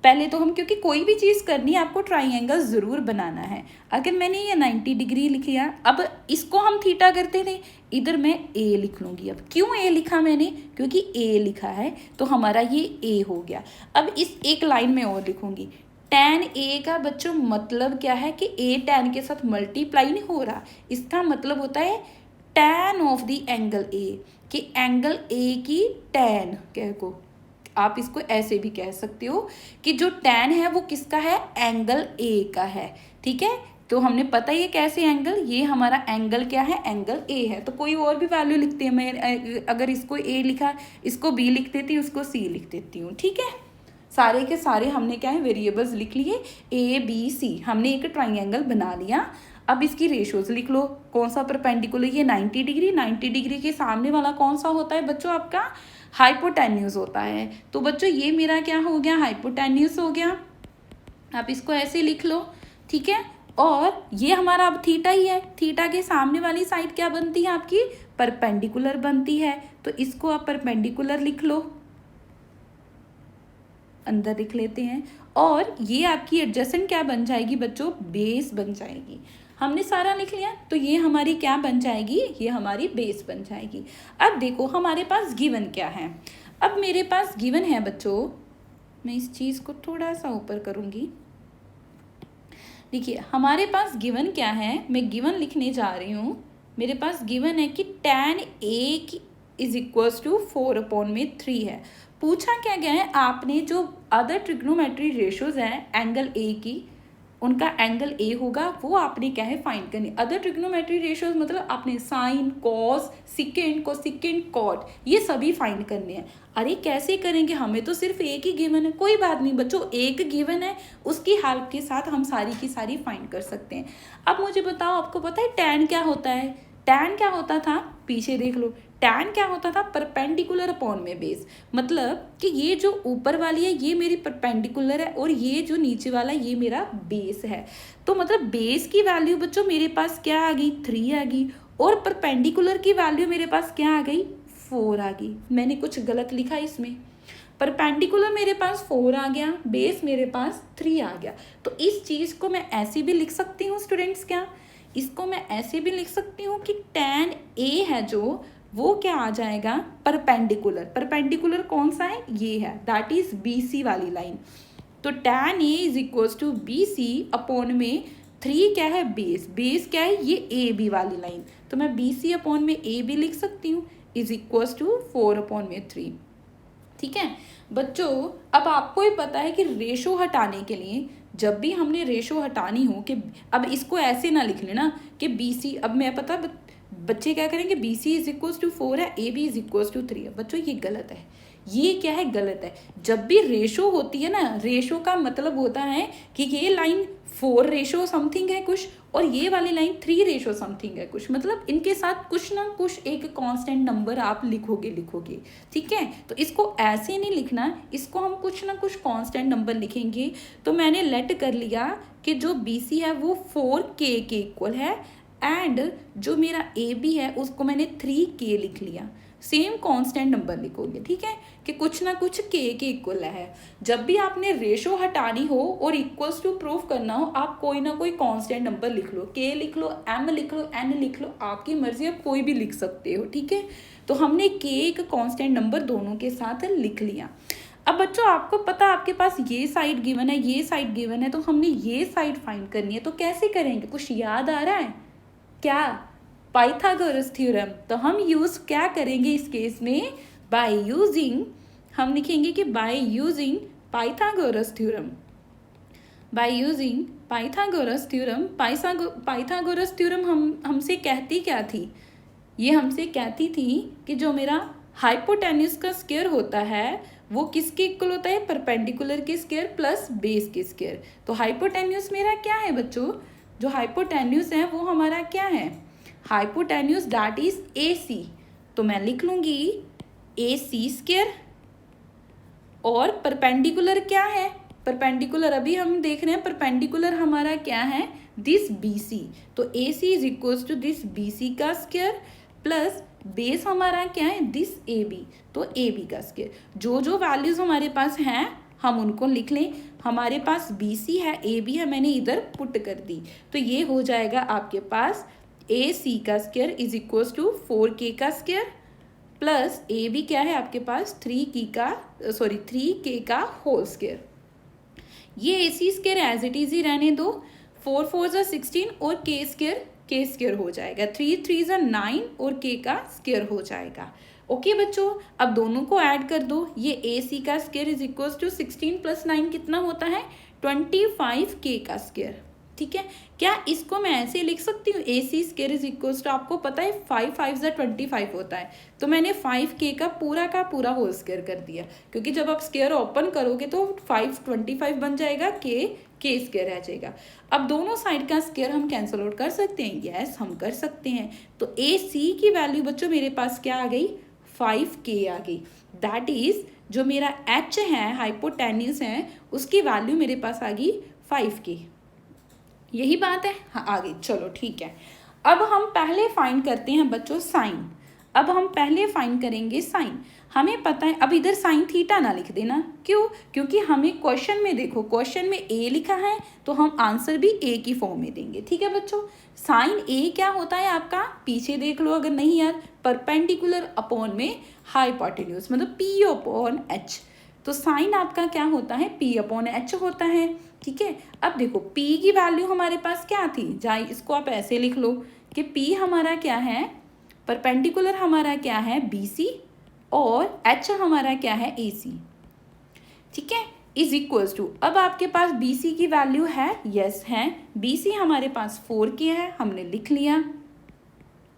पहले तो हम, क्योंकि कोई भी चीज़ करनी है आपको ट्राइंगल ज़रूर बनाना है। अगर मैंने ये 90 डिग्री लिख लिया, अब इसको हम थीटा करते थे, इधर मैं A लिख लूँगी। अब क्यों A लिखा मैंने, क्योंकि A लिखा है तो हमारा ये A हो गया। अब इस एक लाइन में और लिखूँगी, tan A का बच्चों मतलब क्या है कि A tan के साथ मल्टीप्लाई नहीं हो रहा, इसका मतलब होता है tan of the angle A, कि एंगल A की tan क्या को आप इसको ऐसे भी कह सकते हो कि जो tan है वो किसका है, एंगल A का है। ठीक है, तो हमने पता ही है कैसे एंगल, ये हमारा एंगल क्या है, एंगल A है। तो कोई और भी वैल्यू लिखते हैं, मैं अगर इसको A लिखा, इसको B लिख देती हूँ, इसको C लिख देती हूँ। ठीक है, सारे के सारे हमने क्या है, वेरिएबल्स लिख लिए A B C, हमने एक ट्राइंगल बना लिया। अब इसकी रेशियोज लिख लो, कौन सा परपेंडिकुलर, ये 90 डिग्री, 90 डिग्री के सामने वाला कौन सा होता है बच्चों, आपका हाइपोटेन्यूज होता है। तो बच्चों ये मेरा क्या हो गया, हाइपोटेन्यूज हो गया। आप इसको ऐसे लिख लो। ठीक है, और ये हमारा अब थीटा ही है, थीटा के सामने वाली साइड क्या बनती है आपकी, परपेंडिकुलर बनती है, तो इसको आप परपेंडिकुलर लिख लो, अंदर लिख लेते हैं। और ये आपकी एडजेसेंट क्या बन जाएगी बच्चों, बेस बन जाएगी। हमने सारा लिख लिया, तो ये हमारी क्या बन जाएगी, ये हमारी बेस बन जाएगी। अब देखो हमारे पास गिवन क्या है। अब मेरे पास गिवन है बच्चों, मैं इस चीज़ को थोड़ा सा ऊपर करूँगी। देखिए हमारे पास गिवन क्या है, मैं गिवन लिखने जा रही हूँ। मेरे पास गिवन है कि tan A is equals to 4/3 है। पूछा क्या गया है, आपने जो अदर ट्रिग्नोमेट्री रेशियोज हैं एंगल A की, उनका एंगल A होगा, वो आपने क्या है फाइंड करनी। अदर ट्रिग्नोमेट्री रेशियोज मतलब आपने sine, cos, secant, cosecant, cot, ये सभी फाइंड करने हैं। अरे कैसे करेंगे, हमें तो सिर्फ एक ही गिवन है। कोई बात नहीं बच्चों, एक गिवन है, उसकी हेल्प के साथ हम सारी की सारी फाइंड कर सकते हैं। अब मुझे बताओ, आपको पता है tan क्या होता है, tan क्या होता था, पीछे देख लो, tan क्या होता था, परपेंडिकुलर अपॉन में बेस। मतलब कि ये जो ऊपर वाली है ये मेरी परपेंडिकुलर है, और ये जो नीचे वाला ये मेरा बेस है। तो मतलब बेस की वैल्यू बच्चों मेरे पास क्या आ गई, 3 आ गई, और परपेंडिकुलर की वैल्यू मेरे पास क्या आ गई, 4 आ गई। मैंने कुछ गलत लिखा इसमें, परपेंडिकुलर मेरे पास 4 आ गया, बेस मेरे पास 3 आ गया। तो इस चीज़ को मैं ऐसे भी लिख सकती हूँ स्टूडेंट्स, क्या इसको मैं ऐसे भी लिख सकती हूँ कि tan A है जो, वो क्या आ जाएगा, परपेंडिकुलर। परपेंडिकुलर कौन सा है, ये है, दैट इज BC वाली लाइन। तो tan A is equals to BC upon में 3 क्या है, बेस, बेस क्या है, ये AB वाली लाइन। तो मैं BC अपॉन में AB लिख सकती हूँ, इज इक्वल्स टू 4/3। ठीक है बच्चों, अब आपको ही पता है कि रेशो हटाने के लिए, जब भी हमने रेशो हटानी हो, कि अब इसको ऐसे ना लिख लेना कि BC, अब मैं पता बच्चे क्या करेंगे, BC इज इक्वल्स टू 4 है, AB इज इक्वल्स टू 3 है। बच्चों ये गलत है, ये क्या है, गलत है। जब भी रेशो होती है ना, रेशो का मतलब होता है कि ये लाइन 4 रेशो समथिंग है कुछ, और ये वाली लाइन 3 रेशो समथिंग है कुछ, मतलब इनके साथ कुछ ना कुछ एक कांस्टेंट नंबर आप लिखोगे। ठीक है, तो इसको ऐसे नहीं लिखना, इसको हम कुछ ना कुछ कांस्टेंट नंबर लिखेंगे। तो मैंने लेट कर लिया कि जो BC है वो 4K के इक्वल है, एंड जो मेरा AB है उसको मैंने 3K लिख लिया। सेम कांस्टेंट नंबर लिखोगे, ठीक है, कि कुछ ना कुछ K के इक्वल है। जब भी आपने रेशो हटानी हो और इक्वल्स टू प्रूफ करना हो, आप कोई ना कोई कांस्टेंट नंबर लिख लो, K लिख लो, M लिख लो, N लिख लो, आपकी मर्जी, आप कोई भी लिख सकते हो। ठीक है, तो हमने K एक कांस्टेंट नंबर दोनों के साथ लिख लिया। अब बच्चों आपको पता, आपके पास ये साइड गिवन है, ये साइड गिवन है, तो हमने ये साइड फाइंड करनी है। तो कैसे करेंगे, कुछ याद आ रहा है क्या, पाइथागोरस थ्योरम। तो हम यूज क्या करेंगे इस केस में, बाय यूजिंग, हम लिखेंगे कि by using Pythagoras theorem. By using Pythagoras theorem, Pythagoras theorem हमसे कहती क्या थी, ये हमसे कहती थी कि जो मेरा हाइपोटेन्यूज का स्क्वायर होता है वो किसके इक्वल होता है, परपेंडिकुलर के स्क्वायर प्लस बेस के स्क्वायर। तो हाइपोटेन्यूज मेरा क्या है बच्चों, जो हाइपोटेन्यूज है वो हमारा क्या है, हाइपोटेन्यूज दैट इज AC। तो मैं लिख लूंगी AC स्क्वायर, और परपेंडिकुलर क्या है, परपेंडिकुलर अभी हम देख रहे हैं, परपेंडिकुलर हमारा क्या है, दिस BC। तो AC is equals to this BC का स्क्वायर प्लस बेस हमारा क्या है, दिस AB, तो AB का स्क्वायर। जो जो वैल्यूज हमारे पास हैं हम उनको लिख लें। हमारे पास BC है, AB है, मैंने इधर पुट कर दी, तो ये हो जाएगा आपके पास AC का square is equals to 4K का स्क्वायर प्लस AB क्या है आपके पास 3K का होल स्क्वायर। ये AC square as it is ही रहने दो, 4 4 जा 16 और K स्क्वायर हो जाएगा, 3 3 जा 9 और K का स्क्वायर हो जाएगा। ओके बच्चों, अब दोनों को ऐड कर दो, ये AC का square is equals to 16 plus 9 कितना होता है, 25K का स्क्वायर। ठीक है, क्या इसको मैं ऐसे लिख सकती हूँ, AC square is equals to, आपको पता है 5 5 जा 25 होता है, तो मैंने 5K का पूरा होल स्क्वायर कर दिया, क्योंकि जब आप स्क्वायर ओपन करोगे तो 525 बन जाएगा, K स्क्वायर रह जाएगा। अब दोनों साइड का स्क्वायर हम कैंसिल आउट कर सकते हैं, यस हम कर सकते हैं। तो AC की वैल्यू बच्चों मेरे पास क्या आ गई, 5K आ गई। दैट इज जो मेरा H है, हाइपोटेन्यूज है, उसकी वैल्यू मेरे पास आ गई 5K। यही बात है, हाँ आ गई, चलो ठीक है। अब हम पहले फाइंड करते हैं बच्चों साइन। अब हम पहले फाइंड करेंगे साइन। हमें पता है, अब इधर साइन थीटा ना लिख देना, क्यों, क्योंकि हमें क्वेश्चन में देखो, क्वेश्चन में A लिखा है तो हम आंसर भी A की फॉर्म में देंगे। ठीक है बच्चों, साइन A क्या होता है आपका, पीछे देख लो अगर नहीं यार, परपेंडिकुलर अपॉन में हाइपोटेन्यूज, मतलब P अपॉन H। तो साइन आपका क्या होता है, P अपॉन H होता है। ठीक है, अब देखो P की वैल्यू हमारे पास क्या थी, जाए इसको आप ऐसे लिख लो कि P हमारा क्या है, परपेंडिकुलर हमारा क्या है BC, और H हमारा क्या है AC। ठीक है, इज इक्वल्स टू, अब आपके पास BC की वैल्यू है, यस है, BC हमारे पास 4K है, हमने लिख लिया,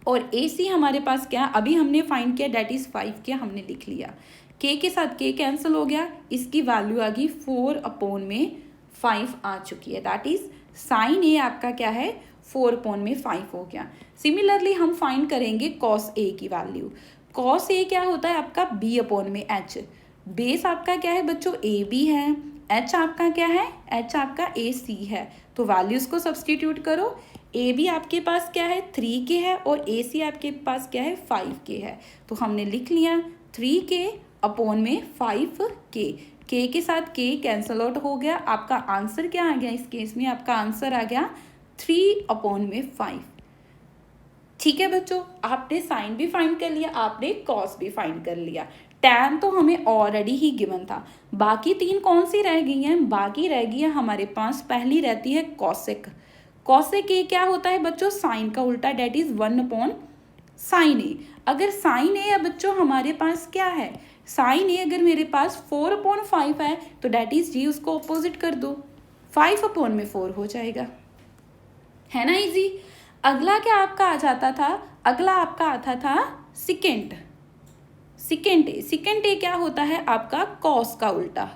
और AC हमारे पास क्या अभी हमने फाइंड किया, डेट इज 5K, हमने लिख लिया। K के साथ K कैंसिल हो गया, इसकी वैल्यू आ गई 4 अपॉन में 5 आ चुकी है, दैट इज साइन A आपका क्या है, 4 अपॉन में 5 हो गया। सिमिलरली हम फाइंड करेंगे कॉस A की वैल्यू। कॉस A क्या होता है आपका, B अपॉन में H। बेस आपका क्या है बच्चों, AB है, H आपका क्या है, H आपका AC है, तो वैल्यूज को सब्सटीट्यूट करो। AB आपके पास क्या है, 3K है, और AC आपके पास क्या है, 5K है, तो हमने लिख लिया 3K अपॉन में 5K। K के साथ K कैंसल आउट हो गया, आपका आंसर क्या आ गया, इस केस में आपका आंसर आ गया 3 अपॉन में 5। ठीक है बच्चों, आपने साइन भी फाइंड कर लिया, आपने कॉस भी फाइंड कर लिया। टैन तो हमें ऑलरेडी ही गिवन था, बाकी 3 कौन सी रह गई हैं, बाकी रह गई है हमारे पास, पहली रहती है कॉसेक। कॉसेक ए क्या होता है बच्चों, साइन का उल्टा, डेट इज 1 अपॉन साइन ए। अगर साइन ए बच्चों हमारे पास क्या है, साइन ए अगर मेरे पास 4 अपॉन 5 है, तो डेट इज जी, उसको ऑपोजिट कर दो, 5 अपॉन में 4 हो जाएगा, है ना इजी। अगला क्या आपका आ जाता था, अगला आपका आता था सिकेंट। सिकेंट ए क्या होता है आपका, कॉस का उल्टा,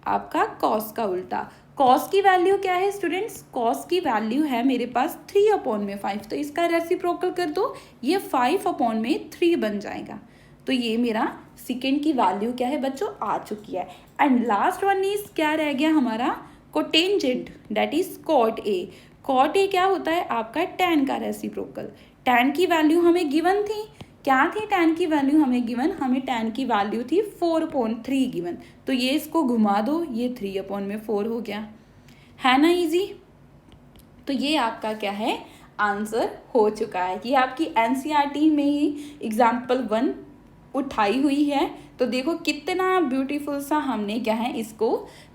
आपका कॉस का उल्टा। कॉस की वैल्यू क्या है स्टूडेंट्स, कॉस की वैल्यू है मेरे पास 3 अपॉन में 5, तो इसका रेसिप्रोकल कर दो, ये 5 अपॉन में 3 बन जाएगा। तो ये मेरा सिकेंड की वैल्यू क्या है बच्चों, आ चुकी है। एंड लास्ट वन इज क्या रह गया हमारा, cotangent, that is cot A. Cot A क्या होता है आपका, टैन का रेसिप्रोकल। टैन की वैल्यू हमें गिवन थी, क्या थी टैन की वैल्यू हमें गिवन, हमें टैन की वैल्यू थी 4 अपॉन 3 गिवन, तो ये इसको घुमा दो, ये 3 अपॉन में 4 हो गया, है ना इजी। तो ये आपका क्या है, आंसर हो चुका है। ये आपकी एनसीईआरटी में ही एग्जाम्पल 1 उठाई हुई है, तो देखो कितना ब्यूटीफुल सा हमने क्या है इसको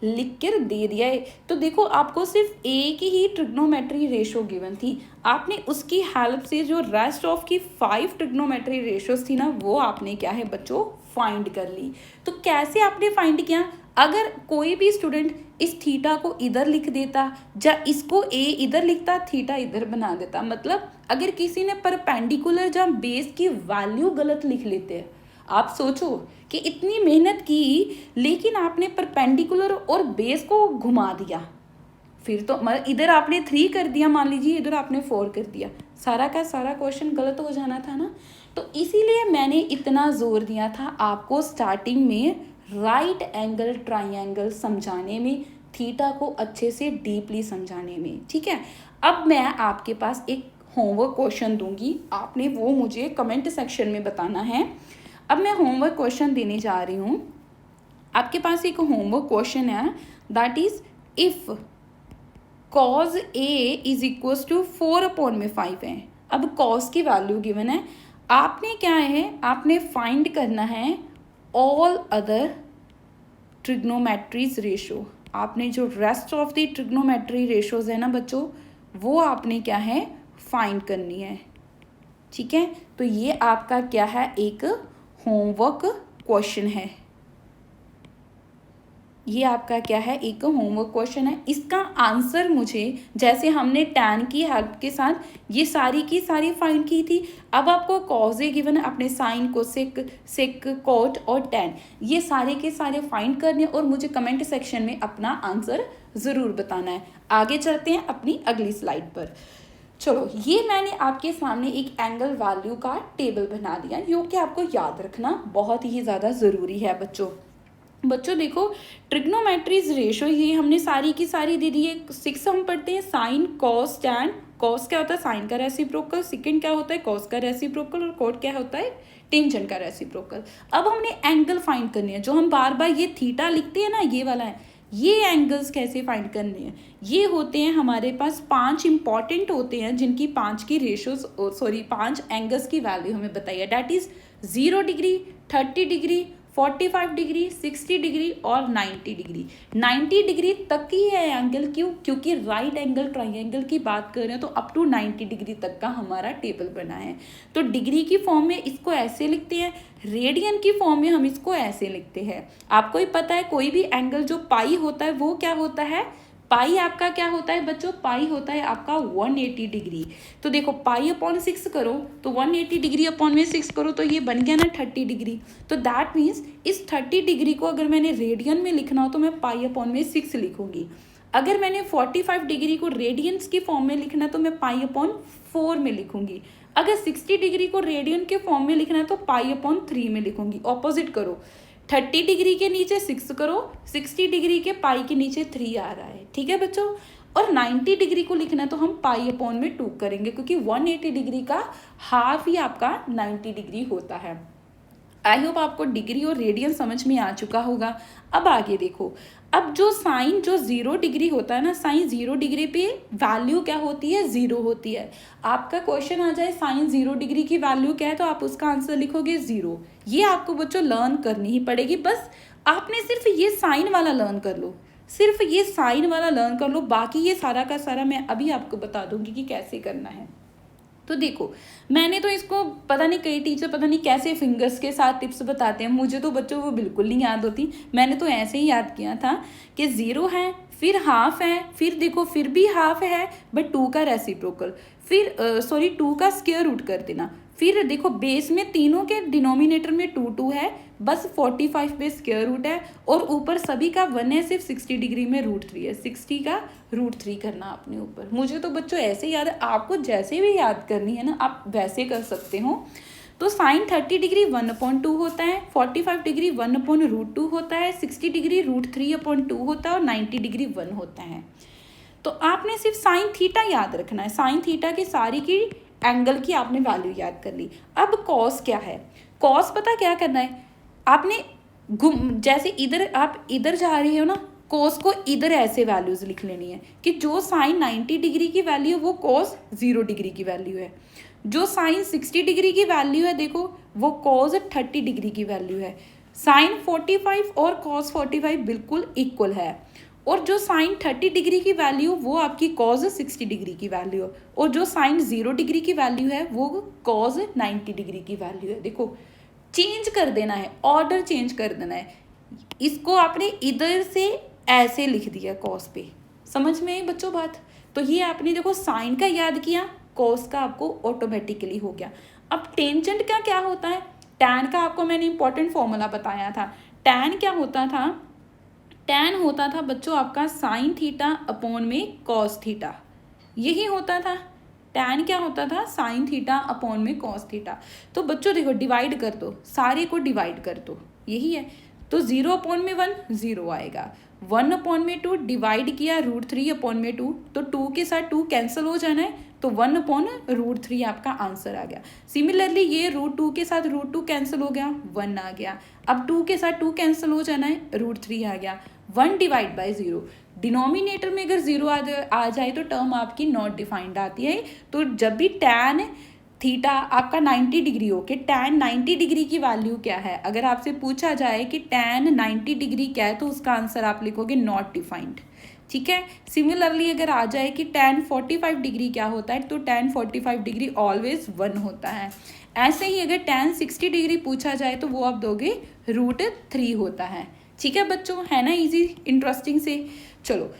लिख कर दे दिया है। तो देखो आपको सिर्फ एक ही ट्रिग्नोमेट्री रेशो गिवन थी, आपने उसकी हेल्प से जो रेस्ट ऑफ की 5 ट्रिग्नोमेट्री रेशोज थी ना, वो आपने क्या है बच्चों फाइंड कर ली। तो कैसे आपने फाइंड किया, अगर कोई भी स्टूडेंट इस थीटा को इधर लिख देता, या इसको ए इधर लिखता, थीटा इधर बना देता, मतलब अगर किसी ने परपेंडिकुलर या बेस की वैल्यू गलत लिख लेते हैं, आप सोचो कि इतनी मेहनत की लेकिन आपने परपेंडिकुलर और बेस को घुमा दिया, फिर तो मतलब इधर आपने 3 कर दिया, मान लीजिए इधर आपने 4 कर दिया, सारा का सारा क्वेश्चन गलत हो जाना था ना। तो इसीलिए मैंने इतना जोर दिया था आपको स्टार्टिंग में राइट एंगल ट्राइंगल समझाने में, थीटा को अच्छे से डीपली समझाने में, ठीक है। अब मैं आपके पास एक होमवर्क क्वेश्चन दूंगी, आपने वो मुझे कमेंट सेक्शन में बताना है। अब मैं होमवर्क क्वेश्चन देने जा रही हूँ। आपके पास एक होमवर्क क्वेश्चन है, that is if cos A is equals to 4/5 है। अब cos की वैल्यू गिवन है, आपने क्या है, आपने फाइंड करना है ऑल अदर ट्रिग्नोमेट्रीज रेशो। आपने जो rest of the trigonometry ratios है ना बच्चों, वो आपने क्या है फाइंड करनी है, ठीक है। तो ये आपका क्या है, एक होमवर्क क्वेश्चन है। ये आपका क्या है, एक होमवर्क क्वेश्चन है। इसका आंसर मुझे, जैसे हमने tan की हेल्प के साथ ये सारी की सारी फाइंड की थी, अब आपको cos ए गिवन है, अपने साइन को सेक कॉट और tan ये सारे के सारे फाइंड करने और मुझे कमेंट सेक्शन में अपना आंसर ज़रूर बताना है। आगे चलते हैं अपनी अगली स्लाइड पर। चलो, ये मैंने आपके सामने एक एंगल वैल्यू का टेबल बना दिया, जो कि आपको याद रखना बहुत ही ज़्यादा ज़रूरी है बच्चों। देखो, ट्रिग्नोमेट्रीज रेशो ये हमने सारी की सारी दे दी है। 6 हम पढ़ते हैं, साइन कॉस टैन। कॉस क्या होता है, साइन का रेसिप्रोकल। सेकंड क्या होता है, कॉस का रेसिप्रोकल। और कॉट क्या होता है, टेंजेंट का रेसिप्रोकल। अब हमने एंगल फाइंड करनी है, जो हम बार बार ये थीटा लिखते हैं ना, ये वाला है। ये एंगल्स कैसे फाइंड करने हैं, ये होते हैं हमारे पास 5 इंपॉर्टेंट होते हैं, जिनकी 5 की रेशोज, 5 एंगल्स की वैल्यू हमें बताइए। That is 0 degree, 30 degree, 45 degree, 60 degree और 90 डिग्री। 90 डिग्री तक ही है एंगल, क्यों, क्योंकि राइट एंगल ट्राइंगल की बात कर रहे हैं, तो अप टू 90 डिग्री तक का हमारा टेबल बना है। तो डिग्री की फॉर्म में इसको ऐसे लिखते हैं, रेडियन की फॉर्म में हम इसको ऐसे लिखते हैं। आपको ही पता है कोई भी एंगल जो पाई होता है वो क्या होता है, पाई आपका क्या होता है बच्चों, पाई होता है आपका 180 डिग्री। तो देखो, पाई अपॉन 6 करो तो 180 डिग्री अपॉन में 6 करो तो ये बन गया ना 30 डिग्री। तो दैट मीन्स इस 30 डिग्री को अगर मैंने रेडियन में लिखना हो तो मैं पाई अपॉन में 6 लिखूंगी। अगर मैंने 45 डिग्री को रेडियंस की फॉर्म में लिखना तो मैं पाई अपॉन 4 में लिखूंगी। अगर 60 डिग्री को रेडियन के फॉर्म में लिखना है तो पाई अपॉन 3 में लिखूंगी। ऑपोजिट करो, 30 डिग्री के नीचे 6 करो, 60 डिग्री के पाई के नीचे 3 आ रहा है, ठीक है बच्चों। और 90 डिग्री को लिखना है तो हम पाई अपॉन में 2 करेंगे, क्योंकि 180 डिग्री का हाफ ही आपका 90 डिग्री होता है। आई होप आपको डिग्री और रेडियन समझ में आ चुका होगा। अब आगे देखो, अब जो साइन जो 0 डिग्री होता है ना, साइन 0 डिग्री पे वैल्यू क्या होती है, 0 होती है। आपका क्वेश्चन आ जाए साइन 0 डिग्री की वैल्यू क्या है, तो आप उसका आंसर लिखोगे 0। ये आपको बच्चों लर्न करनी ही पड़ेगी। बस आपने सिर्फ ये साइन वाला लर्न कर लो, सिर्फ ये साइन वाला लर्न कर लो, बाकी ये सारा का सारा मैं अभी आपको बता दूंगी कि कैसे करना है। तो देखो, मैंने तो इसको पता नहीं, कई टीचर पता नहीं कैसे फिंगर्स के साथ टिप्स बताते हैं, मुझे तो बच्चों वो बिल्कुल नहीं याद होती। मैंने तो ऐसे ही याद किया था कि 0 है, फिर हाफ है, फिर देखो फिर भी हाफ है बट 2 का रेसिप्रोकल, फिर 2 का स्क्वायर रूट कर देना, फिर देखो बेस में तीनों के डिनोमिनेटर में 2 है, बस 45 पे स्क्वायर रूट है, और ऊपर सभी का 1 है, सिर्फ 60 डिग्री में √3 है। 60 का √3 करना आपने ऊपर। मुझे तो बच्चों ऐसे याद है, आपको जैसे भी याद करनी है ना आप वैसे कर सकते हो। तो साइन 30 डिग्री 1/2 होता है, 45 डिग्री 1/√2 होता है, 60 डिग्री √3/2 होता है, और 90 डिग्री 1 होता है। तो आपने सिर्फ साइन थीटा याद रखना है, साइन थीटा की सारी की एंगल की आपने वैल्यू याद कर ली। अब कॉस क्या है, कॉस पता क्या करना है आपने, जैसे इधर आप इधर जा रहे हो ना, कोस को इधर ऐसे वैल्यूज लिख लेनी है कि जो साइन 90 डिग्री की वैल्यू वो कोस 0 डिग्री की वैल्यू है, जो साइन 60 डिग्री की वैल्यू है देखो वो कोस 30 डिग्री की वैल्यू है। साइन 45 और कॉस 45 बिल्कुल इक्वल है, और जो साइन 30 डिग्री की वैल्यू वो आपकी कॉस 60 डिग्री की वैल्यू है, और जो साइन 0 डिग्री की वैल्यू है वो कॉस 90 डिग्री की वैल्यू है। देखो चेंज कर देना है, ऑर्डर चेंज कर देना है। इसको आपने इधर से ऐसे लिख दिया कॉस पे, समझ में आई बच्चों बात। तो ये आपने देखो साइन का याद किया, कॉस का आपको ऑटोमेटिकली हो गया। अब टेंजेंट का क्या होता है, टैन का आपको मैंने इंपॉर्टेंट फॉर्मूला बताया था। टैन क्या होता था, टैन होता था बच्चों आपका साइन थीटा अपॉन में कॉस थीटा, यही होता था। टैन क्या होता था? साइन थीटा अपॉन में कॉस थीटा। तो बच्चों देखो डिवाइड कर दो, सारे को डिवाइड कर दो, यही है। तो 0 अपॉन में 1 0 आएगा, 1 अपॉन में 2 डिवाइड किया √3 अपॉन में 2, तो 2 के साथ 2 कैंसिल हो जाना है, तो 1 अपॉन √3 आपका आंसर आ गया। सिमिलरली ये √2 के साथ √2 कैंसिल हो गया, 1 आ गया। अब 2 के साथ 2 कैंसिल हो जाना है, √3 आ गया। 1 डिवाइड बाई 0, डिनोमिनेटर में अगर 0 आ जाए तो टर्म आपकी नॉट डिफाइंड आती है। तो जब भी टैन थीटा आपका 90 डिग्री हो, कि टैन 90 डिग्री की वैल्यू क्या है, अगर आपसे पूछा जाए कि टैन 90 डिग्री क्या है, तो उसका आंसर आप लिखोगे नॉट डिफाइंड, ठीक है। सिमिलरली अगर आ जाए कि टैन 45 डिग्री क्या होता है, तो टैन 45 डिग्री ऑलवेज 1 होता है। ऐसे ही अगर टैन 60 डिग्री पूछा जाए तो वो आप दोगे √3 होता है, ठीक है बच्चों, है ना इजी इंटरेस्टिंग से। चलो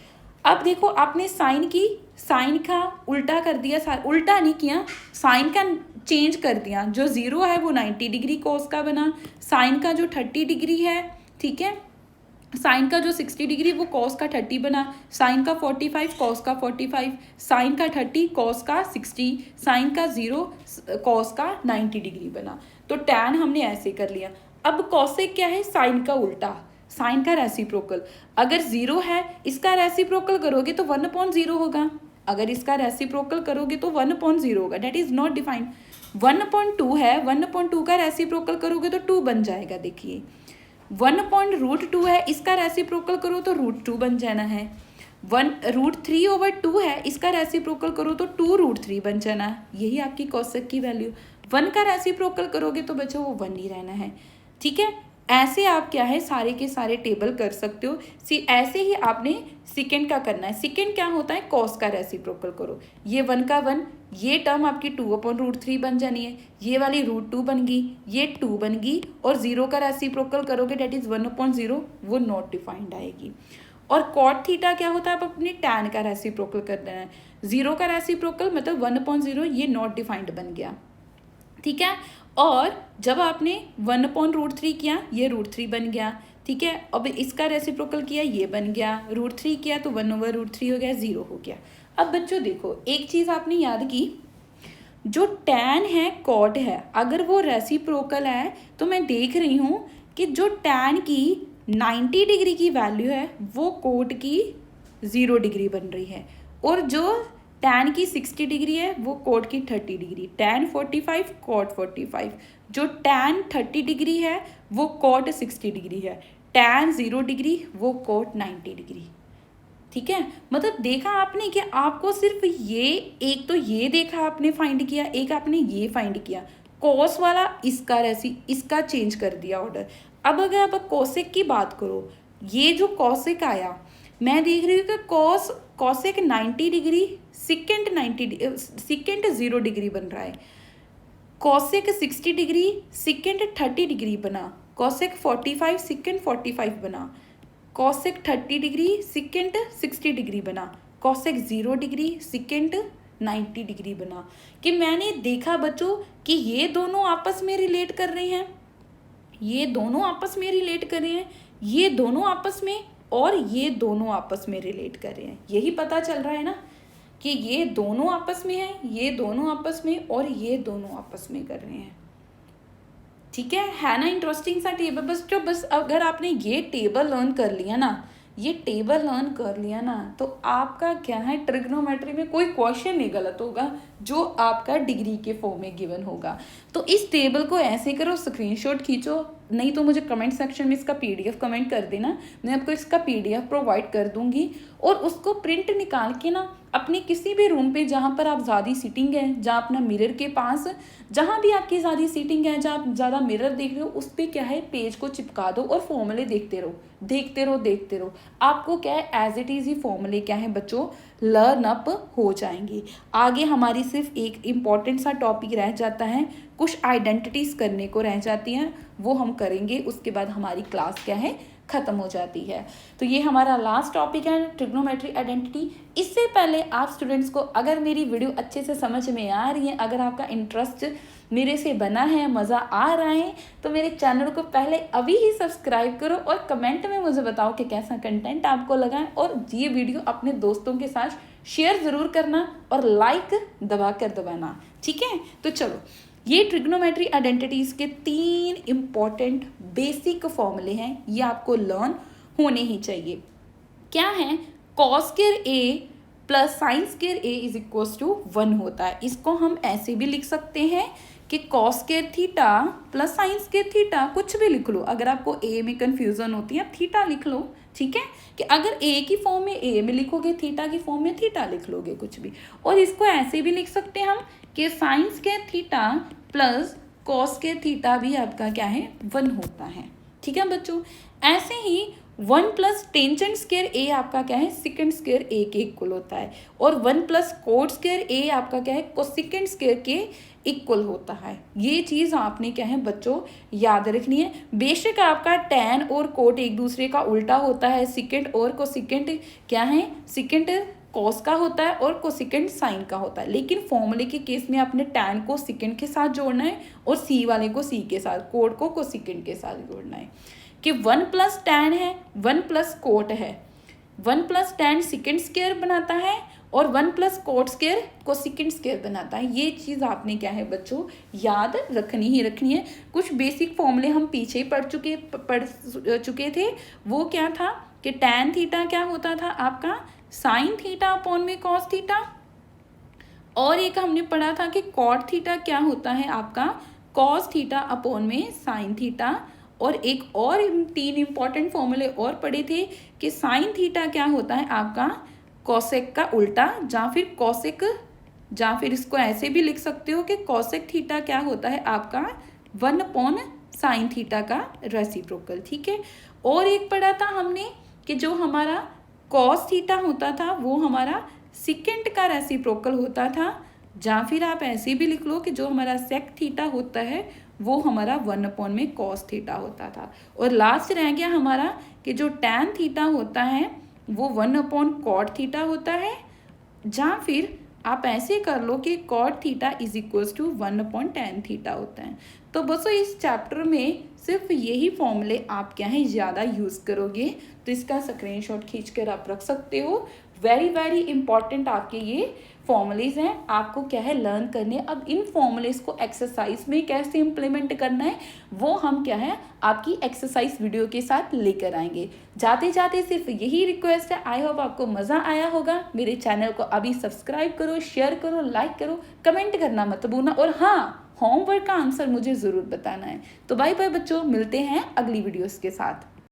अब देखो आपने साइन की, साइन का उल्टा कर दिया, उल्टा नहीं किया, साइन का चेंज कर दिया। जो 0 है वो 90 डिग्री कॉस का बना, साइन का जो 30 डिग्री है, ठीक है, साइन का जो 60 डिग्री वो कॉस का 30 बना, साइन का 45 कॉस का 45, साइन का 30 कॉस का 60, साइन का 0 कॉस का 90 डिग्री बना। तो टैन हमने ऐसे कर लिया। अब कॉसेक क्या है? साइन का उल्टा, साइन का रेसिप्रोकल। अगर 0 है इसका रेसिप्रोकल करोगे तो 1/0 होगा, अगर इसका रेसिप्रोकल करोगे तो 1/0 होगा, डेट इज नॉट डिफाइंड। 1/2 है, 1/2 का रेसिप्रोकल करोगे तो 2 बन जाएगा। देखिए 1/√2 है, इसका रेसिप्रोकल करो तो √2 बन जाना है। 1√3/2 है, इसका रेसिप्रोकल करो तो 2√3 बन जाना है। यही आपकी कॉसेक की वैल्यू। 1 का रेसिप्रोकल करोगे तो बच्चों वो 1 ही रहना है, ठीक है। ऐसे आप क्या है सारे के सारे टेबल कर सकते हो। ऐसे ही आपने सेकेंड का करना है। सेकेंड क्या होता है? कॉस का रेसिप्रोकल करो, ये 1 का 1, ये टर्म आपकी 2/√3 बन जानी है, ये वाली √2 बन गई, ये 2 बन गई, और 0 का रेसिप्रोकल करोगे डेट इज 1/0, वो नॉट डिफाइंड आएगी। और कॉट थीटा क्या होता है? आप अपने टैन का रेसिप्रोकल कर देना है। 0 का रेसिप्रोकल मतलब 1/0, ये नॉट डिफाइंड बन गया, ठीक है। और जब आपने 1/√3 किया, ये √3 बन गया, ठीक है। अब इसका रेसिप्रोकल किया, ये बन गया, √3 किया तो 1/√3 हो गया, 0 हो गया। अब बच्चों देखो एक चीज़ आपने याद की, जो टैन है कॉट है, अगर वो रेसिप्रोकल है तो मैं देख रही हूँ कि जो टैन की 90 डिग्री की वैल्यू है वो कोट की 0 डिग्री बन रही है, और जो टैन की 60 डिग्री है वो कोट की 30 डिग्री, टैन 45 कॉट 45। जो टैन 30 डिग्री है वो कॉट 60 डिग्री है, टैन 0 डिग्री वो कोट 90 डिग्री, ठीक है। मतलब देखा आपने कि आपको सिर्फ ये, एक तो ये देखा आपने फाइंड किया, एक आपने ये फाइंड किया। कॉस वाला इसका चेंज कर दिया ऑर्डर। अब अगर आप कॉसेक की बात करो, ये जो कॉसेक आया, मैं देख रही हूँ कि कॉसेक 90 डिग्री, सेकेंड 0 डिग्री बन रहा है, कॉसेक 60 डिग्री सेकेंड 30 डिग्री बना, कॉसेक 45 सेकेंड 45 बना, कॉसेक 30 डिग्री सेकेंड 60 डिग्री बना, कॉसेक 0 डिग्री सेकेंड 90 डिग्री बना। कि मैंने देखा बच्चों कि ये दोनों आपस में रिलेट कर रहे हैं, ये दोनों आपस में रिलेट कर रहे हैं, ये दोनों आपस में, और ये दोनों आपस में रिलेट कर रहे हैं। यही पता चल रहा है ना कि ये दोनों आपस में है, ये दोनों आपस में, और ये दोनों आपस में कर रहे हैं, ठीक है ना। इंटरेस्टिंग सा टेबल। बस अगर आपने ये टेबल लर्न कर लिया ना, ये टेबल लर्न कर लिया ना, तो आपका क्या है, ट्रिग्नोमेट्री में कोई क्वेश्चन नहीं गलत होगा जो आपका डिग्री के फॉर्म में गिवन होगा। तो इस टेबल को ऐसे करो, स्क्रीनशॉट खींचो, नहीं तो मुझे कमेंट सेक्शन में इसका PDF कमेंट कर देना, मैं आपको इसका PDF प्रोवाइड कर दूंगी। और उसको प्रिंट निकाल के ना अपने किसी भी रूम पे जहाँ पर आप ज़्यादा सीटिंग है, जहाँ अपना मिरर के पास, जहाँ भी आपकी ज़्यादा सीटिंग है, जहाँ आप ज़्यादा मिरर देख रहे हो, उस पर क्या है पेज को चिपका दो और फॉर्मूले देखते रहो। आपको क्या है एज इट इज़ ही फॉर्मूले क्या है बच्चों लर्न अप हो जाएंगे। आगे हमारी सिर्फ एक इम्पॉर्टेंट सा टॉपिक रह जाता है, कुछ आइडेंटिटीज़ करने को रह जाती हैं, वो हम करेंगे, उसके बाद हमारी क्लास क्या है ख़त्म हो जाती है। तो ये हमारा लास्ट टॉपिक है ट्रिग्नोमेट्री आइडेंटिटी। इससे पहले आप स्टूडेंट्स को अगर मेरी वीडियो अच्छे से समझ में आ रही है, अगर आपका इंटरेस्ट मेरे से बना है, मज़ा आ रहा है, तो मेरे चैनल को पहले अभी ही सब्सक्राइब करो और कमेंट में मुझे बताओ कि कैसा कंटेंट आपको लगा है, और ये वीडियो अपने दोस्तों के साथ शेयर ज़रूर करना और लाइक दबा कर दबाना, ठीक है। तो चलो, ये ट्रिग्नोमेट्री आइडेंटिटीज़ के 3 इम्पॉर्टेंट बेसिक फॉर्मूले हैं, ये आपको लर्न होने ही चाहिए। क्या है? Cos square A plus sine square A is equals to 1 होता है। इसको हम ऐसे भी लिख सकते हैं कि cos square theta plus sine square theta, कुछ भी लिख लो। अगर आपको ए में कन्फ्यूजन होती है, थीटा लिख लो, ठीक है। कि अगर ए की फॉर्म में ए में लिखोगे, थीटा की फॉर्म में थीटा लिख लोगे, कुछ भी। और इसको ऐसे भी लिख सकते हैं हम कि sine square theta plus cos square theta भी आपका क्या है? 1 होता है, ठीक है बच्चों। ऐसे ही 1 प्लस टेंजेंट स्क्वायर ए आपका क्या है? सेकंड स्क्वायर ए के इक्वल होता है। और 1 प्लस कोट स्क्वायर ए आपका क्या है? कोसेकेंड स्क्वायर के इक्वल होता है। ये चीज़ आपने क्या है बच्चों याद रखनी है। बेशक आपका टैन और कोट एक दूसरे का उल्टा होता है, सेकंड और कोसेकेंड क्या है? सेकंड कॉस का होता है और कोसेकेंड साइन का होता है, लेकिन फॉर्मूले के केस में आपने टैन को सेकंड के साथ जोड़ना है और सी वाले को सी के साथ, कोट को कोसेकेंड के साथ जोड़ना है। कि 1 प्लस टैन है, 1 प्लस कोट है, 1 प्लस टैन सेकंड स्क्वायर बनाता है और 1 plus coat square cosecant square बनाता है। ये चीज़ आपने क्या है बच्चों याद रखनी ही रखनी है। कुछ बेसिक फॉर्मूले हम पीछे ही पढ़ चुके थे। वो क्या था कि टैन थीटा क्या होता था आपका? साइन थीटा अपॉन में कॉस थीटा। और एक हमने पढ़ा था कि कॉट थीटा क्या होता है आपका? कॉस थीटा अपॉन में साइन थीटा। और एक और 3 इंपॉर्टेंट फॉर्मूले और पढ़े थे कि साइन थीटा क्या होता है आपका? कॉसेक का उल्टा, या फिर कॉसेक, या फिर इसको ऐसे भी लिख सकते हो कि कॉसेक थीटा क्या होता है आपका? 1 अपॉन साइन थीटा का रेसिप्रोकल, ठीक है। और एक पढ़ा था हमने कि जो हमारा कॉस थीटा होता था वो हमारा सेकेंड का रेसिप्रोकल होता था, या फिर आप ऐसे भी लिख लो कि जो हमारा सेक थीटा होता है वो हमारा 1 अपॉन में कॉस थीटा होता था। और लास्ट रह गया हमारा कि जो टैन थीटा होता है वो 1 अपॉन कॉट थीटा होता है, या फिर आप ऐसे कर लो कि cot theta is equals to 1 upon tan theta होता है। तो बस इस चैप्टर में सिर्फ यही फॉर्मूले आप क्या है ज़्यादा यूज़ करोगे, तो इसका स्क्रीनशॉट खींचकर आप रख सकते हो। वेरी वेरी इंपॉर्टेंट आपके ये फॉर्मूलेज हैं, आपको क्या है लर्न करने। अब इन फॉर्मूलेज को एक्सरसाइज में कैसे इम्प्लीमेंट करना है वो हम क्या है आपकी एक्सरसाइज वीडियो के साथ लेकर आएंगे। जाते जाते सिर्फ यही रिक्वेस्ट है, आई होप आपको मज़ा आया होगा। मेरे चैनल को अभी सब्सक्राइब करो, शेयर करो, लाइक करो, कमेंट करना मत भूलना, और हाँ, होमवर्क का आंसर मुझे ज़रूर बताना है। तो बाय बाय बच्चों, मिलते हैं अगली वीडियोस के साथ।